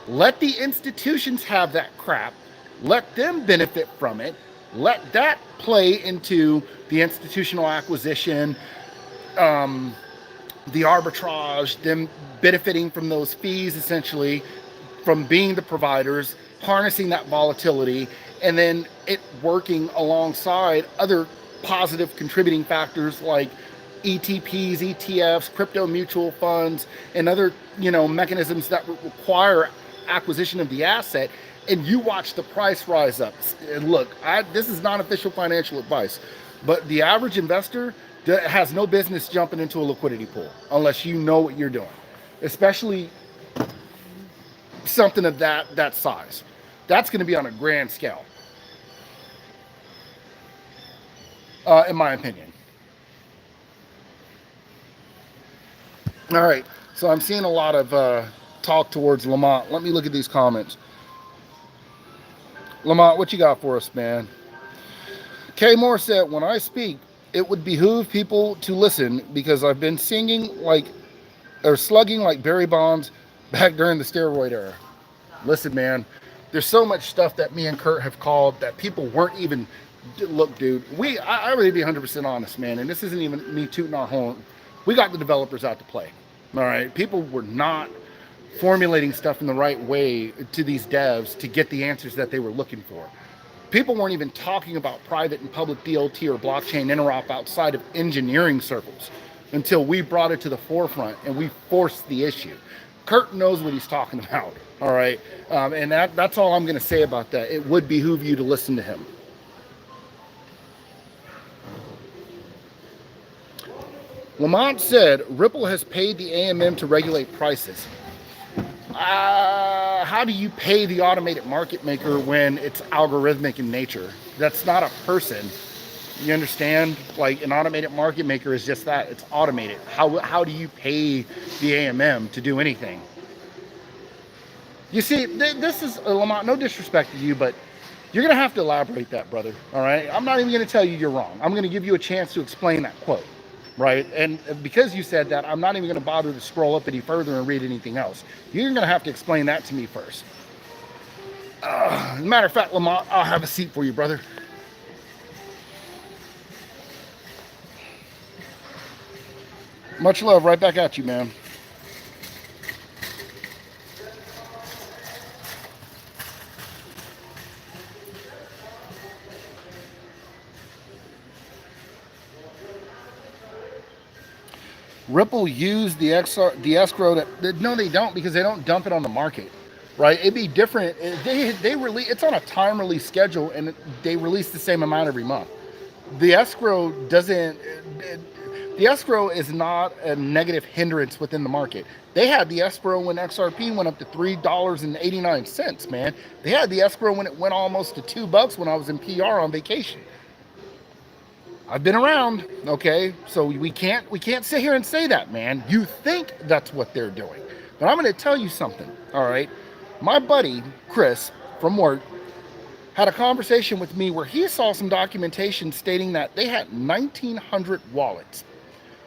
Let the institutions have that crap. Let them benefit from it. Let that play into the institutional acquisition, the arbitrage, them benefiting from those fees, essentially, from being the providers, harnessing that volatility, and then it working alongside other positive contributing factors like ETPs, ETFs, crypto mutual funds, and other, you know, mechanisms that require acquisition of the asset and you watch the price rise up. And look, this is not official financial advice, but the average investor has no business jumping into a liquidity pool unless you know what you're doing, especially something of that size. That's going to be on a grand scale, in my opinion. All right, so I'm seeing a lot of talk towards Lamont. Let me look at these comments. Lamont, what you got for us, man? Kay Moore said, when I speak, it would behoove people to listen because I've been slugging like Barry Bonds back during the steroid era. Listen, man, there's so much stuff that me and Kurt have called that people weren't even. Look, dude, I really be 100% honest, man, and this isn't even me tooting our horn. We got the developers out to play. All right, people were not formulating stuff in the right way to these devs to get the answers that they were looking for. People weren't even talking about private and public DLT or blockchain interop outside of engineering circles until we brought it to the forefront and we forced the issue. Kurt knows what he's talking about, all right? And that's all I'm going to say about that. It would behoove you to listen to him. Lamont said, Ripple has paid the AMM to regulate prices. How do you pay the automated market maker when it's algorithmic in nature? That's not a person. You understand? Like, an automated market maker is just that. It's automated. How do you pay the AMM to do anything? You see, this is, Lamont, no disrespect to you, but you're going to have to elaborate that, brother. All right? I'm not even going to tell you you're wrong. I'm going to give you a chance to explain that quote. Right? And because you said that, I'm not even going to bother to scroll up any further and read anything else. You're going to have to explain that to me first. As a matter of fact, Lamont, I'll have a seat for you, brother. Much love. Right back at you, man. Ripple used the escrow no, they don't, because they don't dump it on the market, right? It'd be different. They release, it's on a time release schedule, and they release the same amount every month. The escrow doesn't. The escrow is not a negative hindrance within the market. They had the escrow when XRP went up to $3.89, man. They had the escrow when it went almost to $2 when I was in PR on vacation. I've been around, okay? So we can't sit here and say that, man. You think that's what they're doing. But I'm going to tell you something, all right? My buddy, Chris, from work, had a conversation with me where he saw some documentation stating that they had 1,900 wallets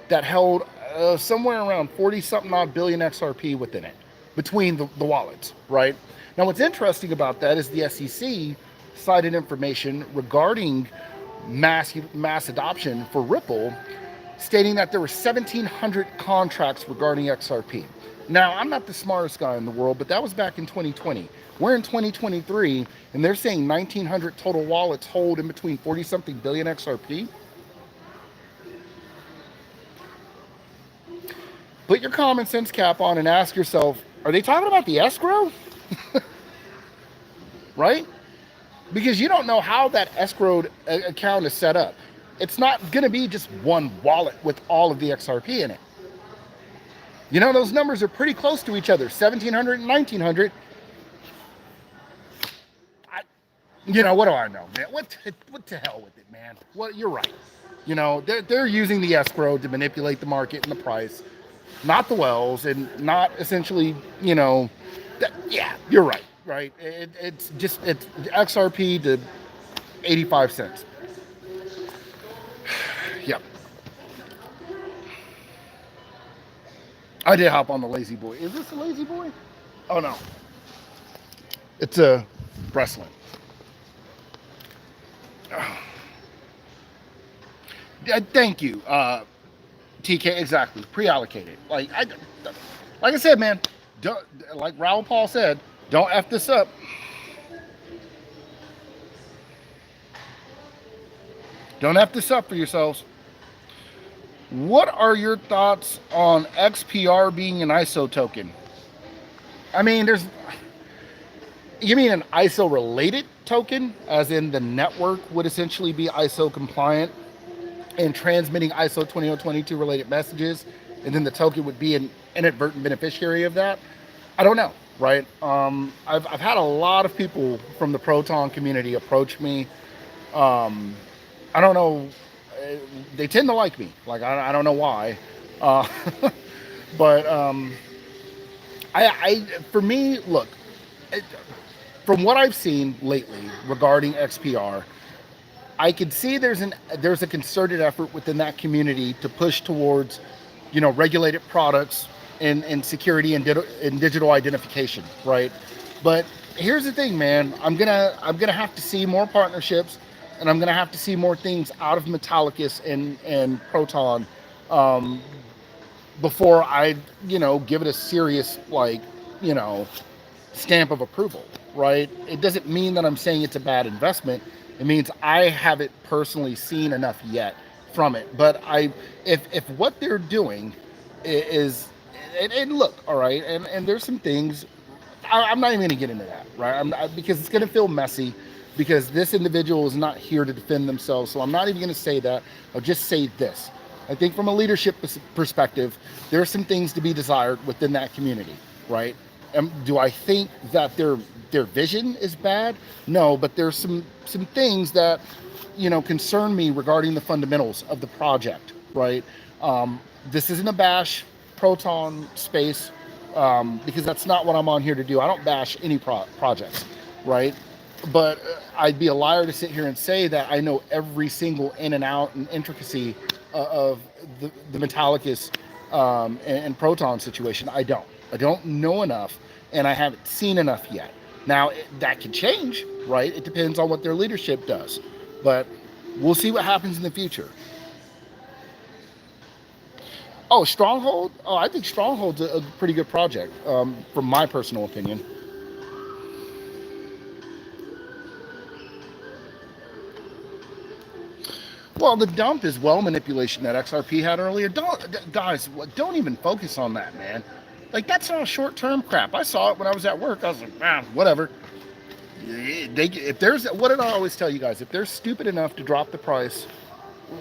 that held somewhere around 40-something odd billion XRP within it, between the wallets, right? Now, what's interesting about that is the SEC cited information regarding mass adoption for Ripple, stating that there were 1,700 contracts regarding XRP. Now, I'm not the smartest guy in the world, but that was back in 2020. We're in 2023, and they're saying 1,900 total wallets hold in between 40-something billion XRP. Put your common sense cap on and ask yourself, are they talking about the escrow? Right? Because you don't know how that escrowed account is set up. It's not going to be just one wallet with all of the XRP in it. You know, those numbers are pretty close to each other, 1,700 and 1,900. You know, what do I know, man? What to hell with it, man? Well, you're right. You know, they're using the escrow to manipulate the market and the price, not the wells, and not essentially, you know, yeah, you're right. Right, it's XRP to 85 cents. Yep. I did hop on the Lazy Boy. Is this a Lazy Boy? Oh no, it's a Breslin. Thank you, TK. Exactly, pre-allocated. Like I said, man. Like Raoul Paul said. Don't F this up. Don't F this up for yourselves. What are your thoughts on XPR being an ISO token? I mean, You mean an ISO related token, as in the network would essentially be ISO compliant and transmitting ISO 20022 related messages, and then the token would be an inadvertent beneficiary of that? I don't know, right? I've had a lot of people from the Proton community approach me. Um, I don't know. They tend to like me. Like, I don't know why. Uh, but for me, look, it, from what I've seen lately regarding XPR, I could see there's a concerted effort within that community to push towards, regulated products and security and digital identification, right? But here's the thing, man. I'm gonna have to see more partnerships, and I'm gonna have to see more things out of Metallicus and Proton, um, before I, give it a serious, like, you know, stamp of approval, right? It doesn't mean that I'm saying it's a bad investment. It means I haven't personally seen enough yet from it. But if what they're doing is, and look, all right, and there's some things, I'm not even going to get into that, right? Because it's going to feel messy, because this individual is not here to defend themselves. So I'm not even going to say that. I'll just say this. I think from a leadership perspective, there are some things to be desired within that community, right? Do I think that their vision is bad? No, but there's some things that concern me regarding the fundamentals of the project, right? This isn't a bash Proton space, because that's not what I'm on here to do. I don't bash any projects, right? But I'd be a liar to sit here and say that I know every single in and out and intricacy of the Metallicus and Proton situation. I don't. I don't know enough, and I haven't seen enough yet. Now, that can change, right? It depends on what their leadership does. But we'll see what happens in the future. Oh, Stronghold? Oh, I think Stronghold's a pretty good project, from my personal opinion. Well, the dump is well manipulation that XRP had earlier. Guys, don't even focus on that, man. Like, that's all short-term crap. I saw it when I was at work. I was like, man, whatever. If there's, what did I always tell you guys? If they're stupid enough to drop the price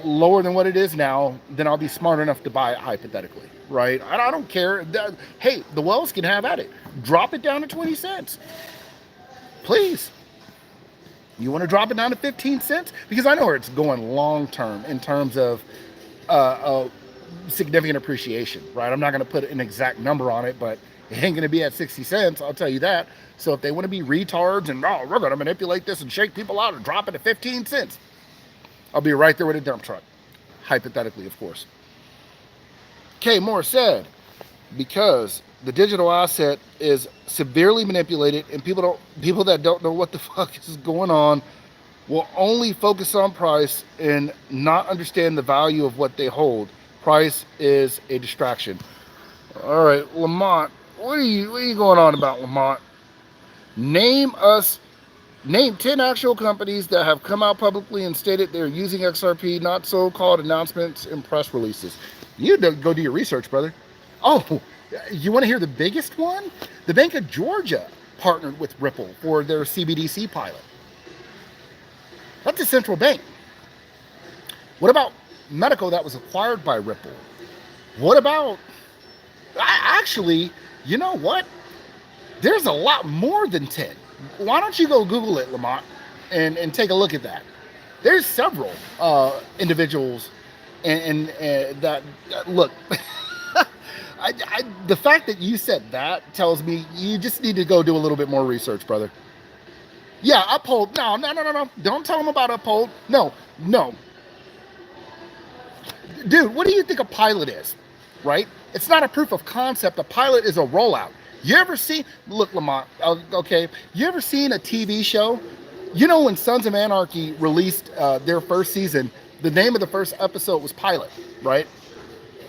lower than what it is now, then I'll be smart enough to buy it hypothetically, right? I don't care. Hey, the Wells can have at it. Drop it down to 20 cents, please. You want to drop it down to 15 cents? Because I know where it's going long term in terms of significant appreciation, right? I'm not going to put an exact number on it, but it ain't going to be at 60 cents, I'll tell you that. So if they want to be retards and, oh, we're going to manipulate this and shake people out and drop it to 15 cents, I'll be right there with a dump truck. Hypothetically, of course. K. Moore said, because the digital asset is severely manipulated, and people that don't know what the fuck is going on will only focus on price and not understand the value of what they hold. Price is a distraction. All right, Lamont, what are you going on about, Lamont? Name 10 actual companies that have come out publicly and stated they're using XRP, not so-called announcements and press releases. You go do your research, brother. Oh, you want to hear the biggest one? The Bank of Georgia partnered with Ripple for their CBDC pilot. That's a central bank. What about Medico that was acquired by Ripple? What about... Actually, you know what? There's a lot more than 10. Why don't you go Google it, Lamont, and take a look at that? There's several individuals and that look. The fact that you said that tells me you just need to go do a little bit more research, brother. Yeah, Uphold. No. Don't tell them about Uphold. No. Dude, what do you think a pilot is, right? It's not a proof of concept. A pilot is a rollout. You ever see, look, Lamont, okay, you ever seen a TV show? You know, when Sons of Anarchy released their first season, the name of the first episode was Pilot, right?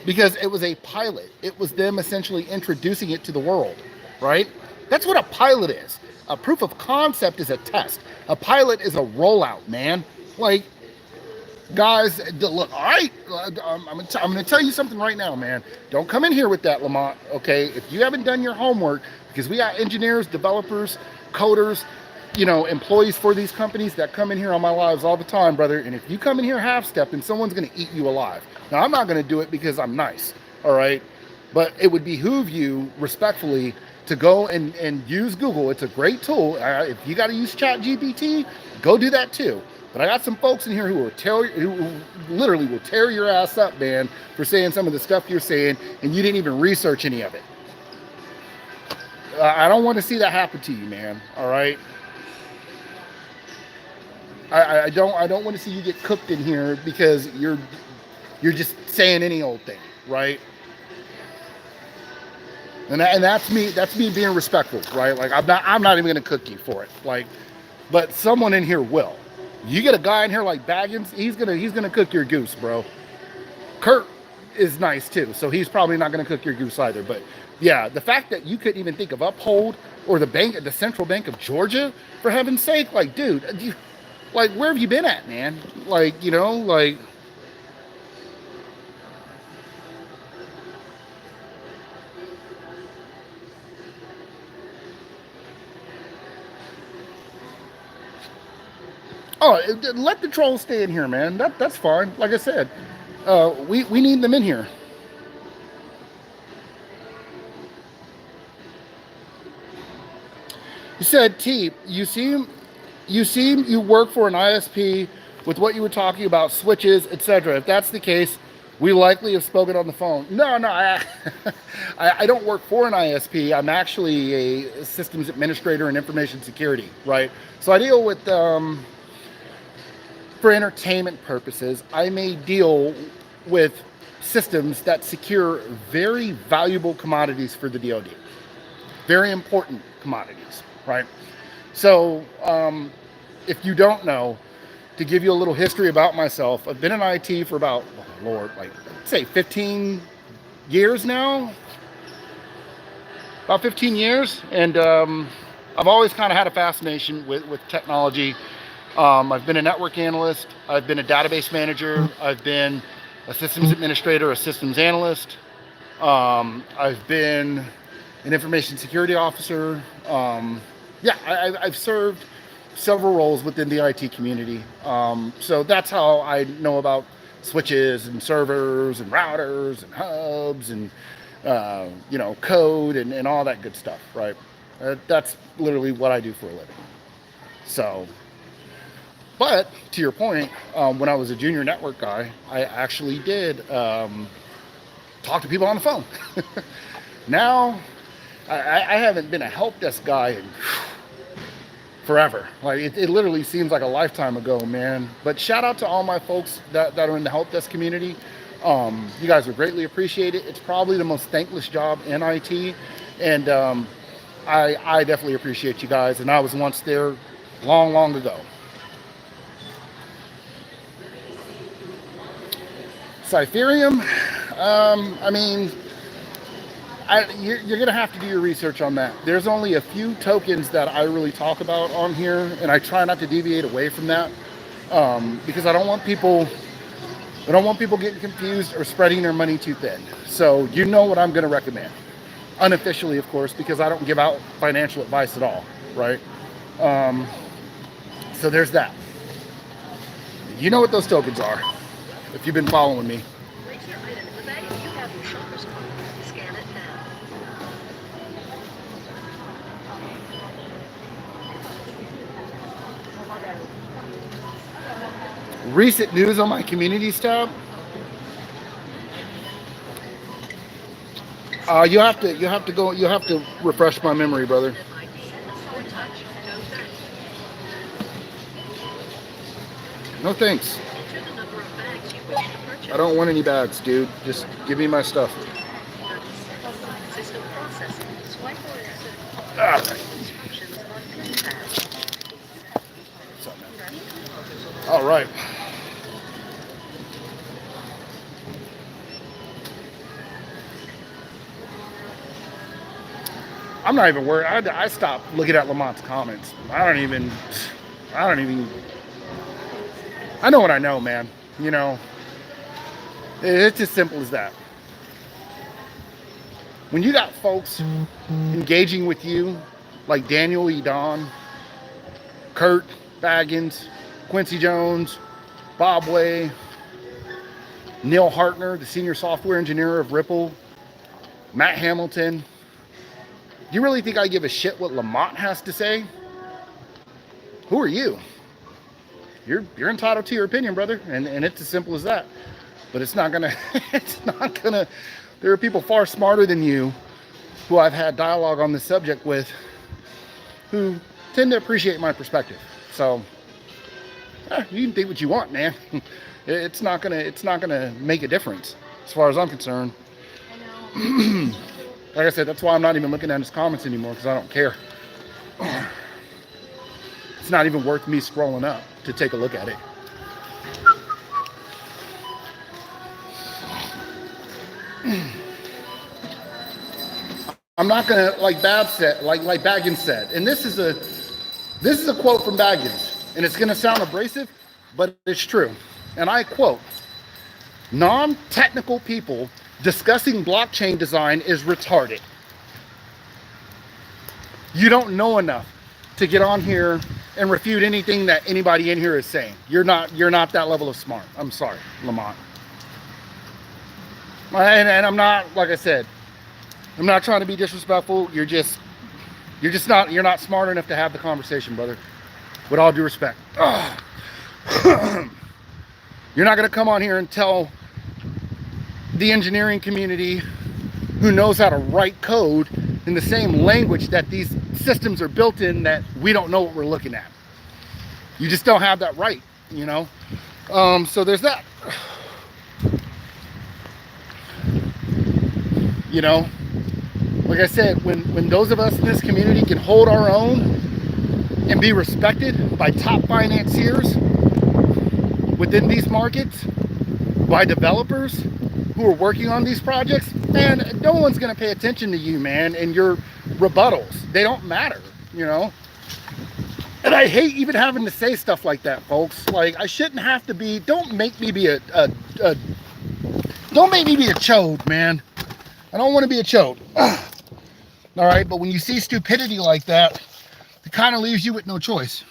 Because it was a pilot. It was them essentially introducing it to the world, right? That's what a pilot is. A proof of concept is a test. A pilot is a rollout, man. Like, guys, look, all right, I'm going to tell you something right now, man. Don't come in here with that, Lamont, okay? If you haven't done your homework, because we got engineers, developers, coders, employees for these companies that come in here on my lives all the time, brother. And if you come in here half-stepping, someone's going to eat you alive. Now, I'm not going to do it because I'm nice, all right? But it would behoove you, respectfully, to go and use Google. It's a great tool. If you got to use ChatGPT, go do that too. But I got some folks in here who literally will tear your ass up, man, for saying some of the stuff you're saying, and you didn't even research any of it. I don't want to see that happen to you, man. All right. I don't want to see you get cooked in here because you're just saying any old thing, right? And that's me being respectful, right? Like I'm not even gonna cook you for it, like, but someone in here will. You get a guy in here like Baggins, he's gonna cook your goose, bro. Kurt is nice too, so he's probably not gonna cook your goose either. But yeah, the fact that you couldn't even think of Uphold or the Central Bank of Georgia, for heaven's sake, like, dude, like, where have you been at, man? Like, like. Oh, let the trolls stay in here, man. That's fine. Like I said, we need them in here. You said, T, you work for an ISP with what you were talking about, switches, etc. If that's the case, we likely have spoken on the phone. No, I don't work for an ISP. I'm actually a systems administrator in information security, right? So I deal with, for entertainment purposes, I may deal with systems that secure very valuable commodities for the DoD. Very important commodities, right? So if you don't know, to give you a little history about myself, I've been in IT for about, oh Lord, like, say 15 years now. About 15 years. And I've always kind of had a fascination with technology. I've been a network analyst. I've been a database manager. I've been a systems administrator, a systems analyst. I've been an information security officer. I've served several roles within the IT community. So that's how I know about switches and servers and routers and hubs and, code and all that good stuff, right? That's literally what I do for a living. So, but to your point, when I was a junior network guy, I actually did talk to people on the phone. Now, I haven't been a help desk guy in forever. Like it literally seems like a lifetime ago, man. But shout out to all my folks that are in the help desk community. You guys are greatly appreciated. It's probably the most thankless job in IT, and I definitely appreciate you guys. And I was once there long ago. Cytherium, I mean, you're going to have to do your research on that. There's only a few tokens that I really talk about on here, and I try not to deviate away from that because I don't want people getting confused or spreading their money too thin. So you know what I'm going to recommend. Unofficially, of course, because I don't give out financial advice at all, right? So there's that. You know what those tokens are, if you've been following me. Recent news on my communities tab. You have to refresh my memory, brother. No thanks. I don't want any bags, dude. Just give me my stuff. All right. I'm not even worried. I stopped looking at Lamont's comments. I don't even. I know what I know, man. You know, it's as simple as that. When you got folks engaging with you like Daniel Edon, Kurt Baggins, Quincy Jones, Bob Way, Neil Hartner, the senior software engineer of Ripple, Matt Hamilton. Do you really think I give a shit what Lamont has to say? Who are you? You're entitled to your opinion, brother, and it's as simple as that. But it's not gonna, there are people far smarter than you who I've had dialogue on this subject with who tend to appreciate my perspective. So, you can think what you want, man. It's not gonna make a difference as far as I'm concerned. I know. Like I said, that's why I'm not even looking at his comments anymore, because I don't care. It's not even worth me scrolling up to take a look at it. I'm not gonna, like Baggins said, and this is a quote from Baggins, and it's gonna sound abrasive, but it's true. And I quote, "Non-technical people discussing blockchain design is retarded." You don't know enough to get on here and refute anything that anybody in here is saying. You're not that level of smart. I'm sorry, Lamont. And I'm not, like I said, I'm not trying to be disrespectful. You're not smart enough to have the conversation, brother. With all due respect. You're not going to come on here and tell the engineering community who knows how to write code in the same language that these systems are built in that we don't know what we're looking at. You just don't have that right, you know? So there's that. You know, like I said, when those of us in this community can hold our own and be respected by top financiers within these markets, by developers who are working on these projects, and no one's going to pay attention to you, man, and your rebuttals. They don't matter, you know? And I hate even having to say stuff like that, folks. Like, I shouldn't have to be, don't make me be a chode, man. I don't want to be a chode. All right, but when you see stupidity like that, it kind of leaves you with no choice.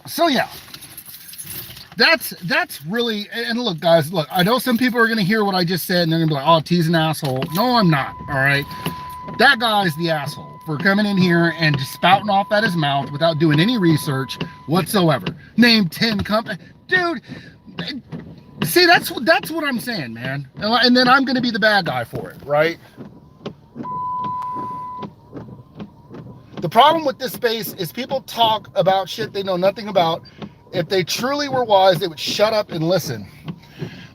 So yeah, that's really, and look guys, look, I know some people are going to hear what I just said and they're going to be like, oh, T's an asshole. No, I'm not. All right. That guy's the asshole for coming in here and just spouting off at his mouth without doing any research whatsoever. Name 10 companies. Dude, see, that's what I'm saying, man. And then I'm going to be the bad guy for it, right? The problem with this space is people talk about shit they know nothing about. If they truly were wise, they would shut up and listen.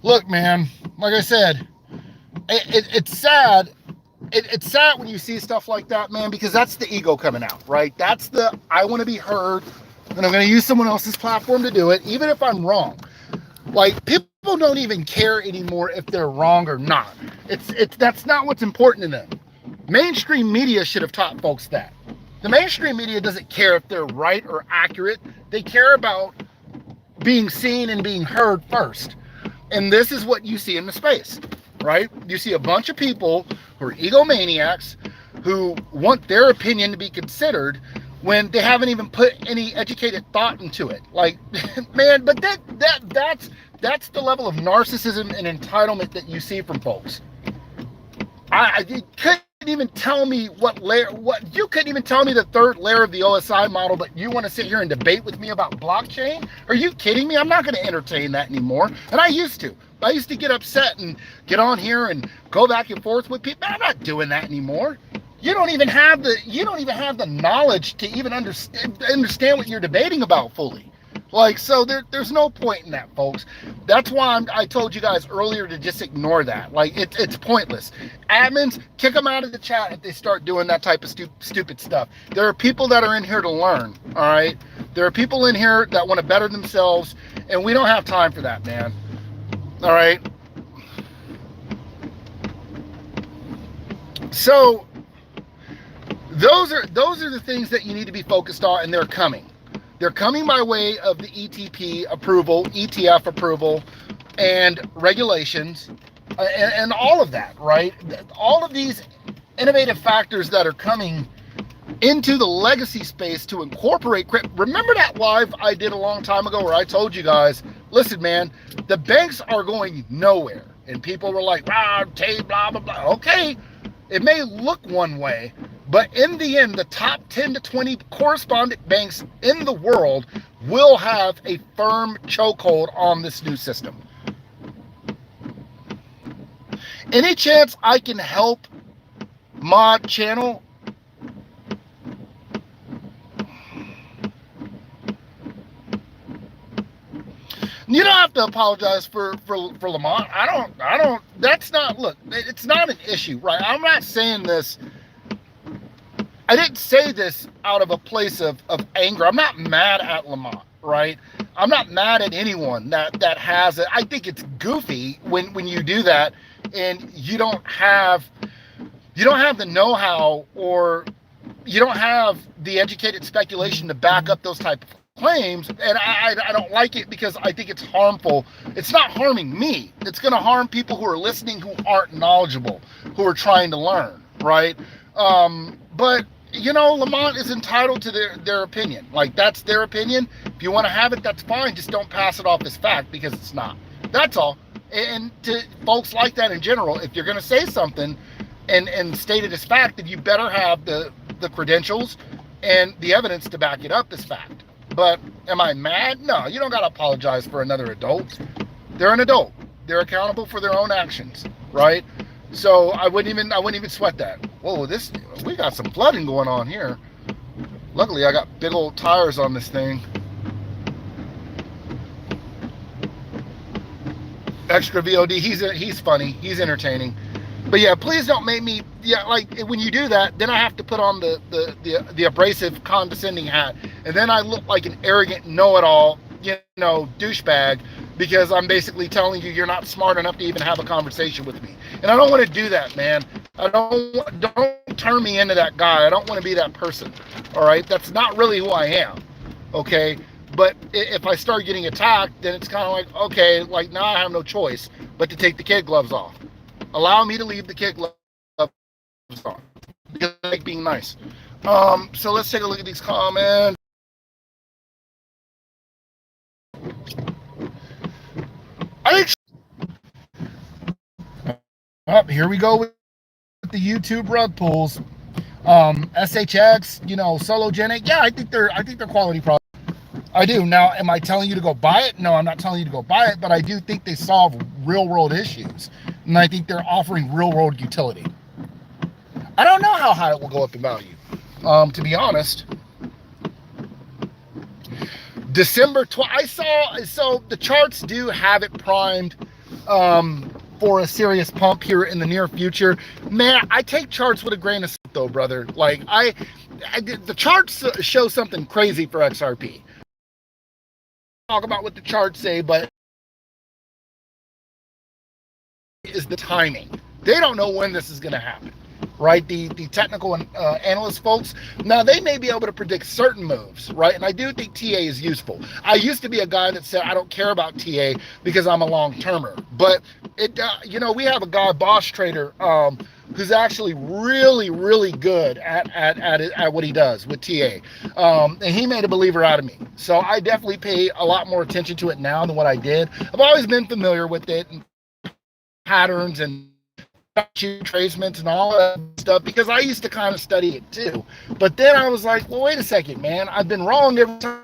Look, man, like I said, it's sad. It's sad when you see stuff like that, man, because that's the ego coming out, right? That's the, I want to be heard, and I'm going to use someone else's platform to do it, even if I'm wrong. Like, people don't even care anymore if they're wrong or not. That's not what's important to them. Mainstream media should have taught folks that. The mainstream media doesn't care if they're right or accurate. They care about being seen and being heard first. And this is what you see in the space, right? You see a bunch of people who are egomaniacs who want their opinion to be considered when they haven't even put any educated thought into it. Like, man, but that's the level of narcissism and entitlement that you see from folks. You couldn't even tell me you couldn't even tell me the third layer of the OSI model, but you want to sit here and debate with me about blockchain? Are you kidding me? I'm not going to entertain that anymore. And I used to get upset and get on here and go back and forth with people. I'm not doing that anymore. You don't even have the knowledge to even understand what you're debating about fully. Like, so there's no point in that, folks. That's why I told you guys earlier to just ignore that. Like, it's pointless. Admins, kick them out of the chat if they start doing that type of stupid stuff. There are people that are in here to learn, all right? There are people in here that want to better themselves, and we don't have time for that, man. All right? So, those are the things that you need to be focused on, and they're coming. They're coming by way of the ETP approval, ETF approval, and regulations. and all of that, right? All of these innovative factors that are coming into the legacy space to incorporate crypto. Remember that live I did a long time ago where I told you guys, listen, man, the banks are going nowhere. And people were like, ah, blah, blah, blah. Okay, it may look one way, but in the end, the top 10 to 20 correspondent banks in the world will have a firm chokehold on this new system. Any chance I can help mod channel? You don't have to apologize for Lamont. I don't, that's not, look, it's not an issue, right? I'm not saying this, I didn't say this out of a place of anger. I'm not mad at Lamont, right? I'm not mad at anyone that has it. I think it's goofy when you do that and you don't have the know-how, or you don't have the educated speculation to back up those type of claims. And I don't like it because I think it's harmful. It's not harming me. It's going to harm people who are listening, who aren't knowledgeable, who are trying to learn, right? But you know, Lamont is entitled to their opinion. Like, that's their opinion. If you want to have it, that's fine. Just don't pass it off as fact, because it's not. That's all. And to folks like that in general, if you're going to say something and state it as fact, then you better have the credentials and the evidence to back it up as fact. But am I mad? No, you don't got to apologize for another adult. They're an adult. They're accountable for their own actions, right? So I wouldn't even sweat that. Whoa, we got some flooding going on here. Luckily, I got big old tires on this thing. Extra VOD. He's funny. He's entertaining. But yeah, please don't make me. Yeah, like when you do that, then I have to put on the abrasive, condescending hat, and then I look like an arrogant know-it-all, douchebag, because I'm basically telling you you're not smart enough to even have a conversation with me. And I don't want to do that, man. Don't turn me into that guy. I don't want to be that person. All right, that's not really who I am. Okay, but if I start getting attacked, then it's kind of like, okay, like now I have no choice but to take the kid gloves off. Allow me to leave the kid gloves on, because I like being nice. So let's take a look at these comments. Here we go with the YouTube rug pulls. SHX, Sologenic. Yeah, I think they're quality products. I do. Now, am I telling you to go buy it? No, I'm not telling you to go buy it, but I do think they solve real world issues. And I think they're offering real world utility. I don't know how high it will go up in value. To be honest. December 12th, I saw, so the charts do have it primed for a serious pump here in the near future. Man, I take charts with a grain of salt though, brother. Like the charts show something crazy for XRP. Talk about what the charts say, but is the timing. They don't know when this is going to happen, right? The technical analyst folks, now they may be able to predict certain moves, right? And I do think TA is useful. I used to be a guy that said I don't care about TA because I'm a long-termer, but it we have a guy, Bosch Trader, who's actually really, really good at what he does with TA. And he made a believer out of me. So I definitely pay a lot more attention to it now than what I did. I've always been familiar with it and patterns and tracements and all that stuff, because I used to kind of study it too. But then I was like, well, wait a second, man. I've been wrong every time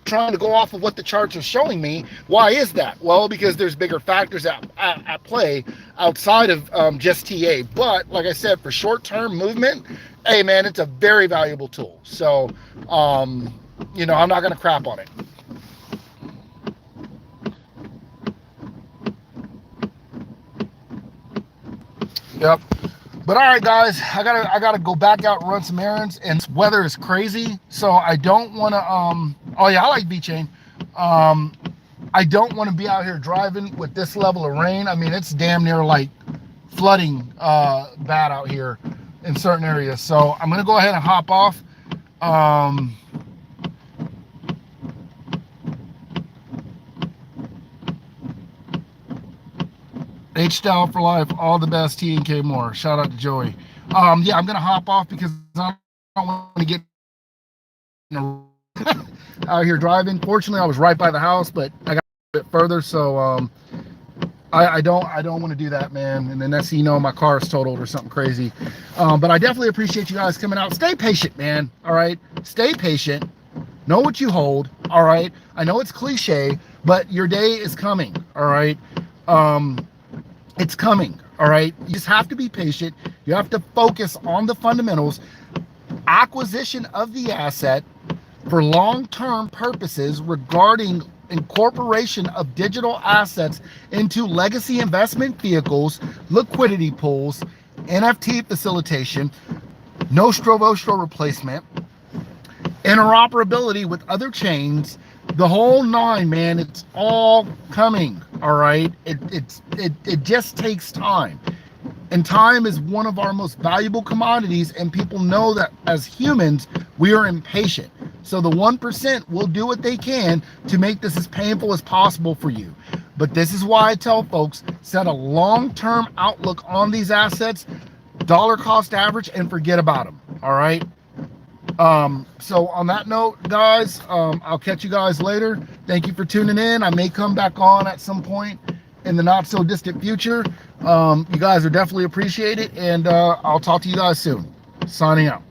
trying to go off of what the charts are showing me. Why is that? Well, because there's bigger factors at play outside of just TA. But like I said, for short-term movement, hey, man, it's a very valuable tool. So, I'm not going to crap on it. Yep. But all right, guys, I gotta go back out and run some errands, and this weather is crazy, so I don't want to. Oh yeah, I like VeChain. I don't want to be out here driving with this level of rain. I mean, it's damn near like flooding bad out here in certain areas. So I'm gonna go ahead and hop off. H Style for life. All the best, T and K Moore. Shout out to Joey. Yeah, I'm gonna hop off because I don't want to get out here driving. Fortunately, I was right by the house, but I got a bit further, so I don't want to do that, man. And then next thing you know, my car is totaled or something crazy. But I definitely appreciate you guys coming out. Stay patient, man. All right, stay patient. Know what you hold. All right. I know it's cliche, but your day is coming. All right. It's coming. All right. You just have to be patient. You have to focus on the fundamentals. Acquisition of the asset for long-term purposes regarding incorporation of digital assets into legacy investment vehicles, liquidity pools, NFT facilitation, Nostro Vostro replacement, interoperability with other chains, the whole nine, man. It's all coming. All right. It just takes time. And time is one of our most valuable commodities, and people know that as humans, we are impatient. So the 1% will do what they can to make this as painful as possible for you. But this is why I tell folks, set a long-term outlook on these assets, dollar cost average, and forget about them. All right. So on that note, guys, I'll catch you guys later. Thank you for tuning in. I may come back on at some point in the not so distant future. You guys are definitely appreciated, and I'll talk to you guys soon. Signing out.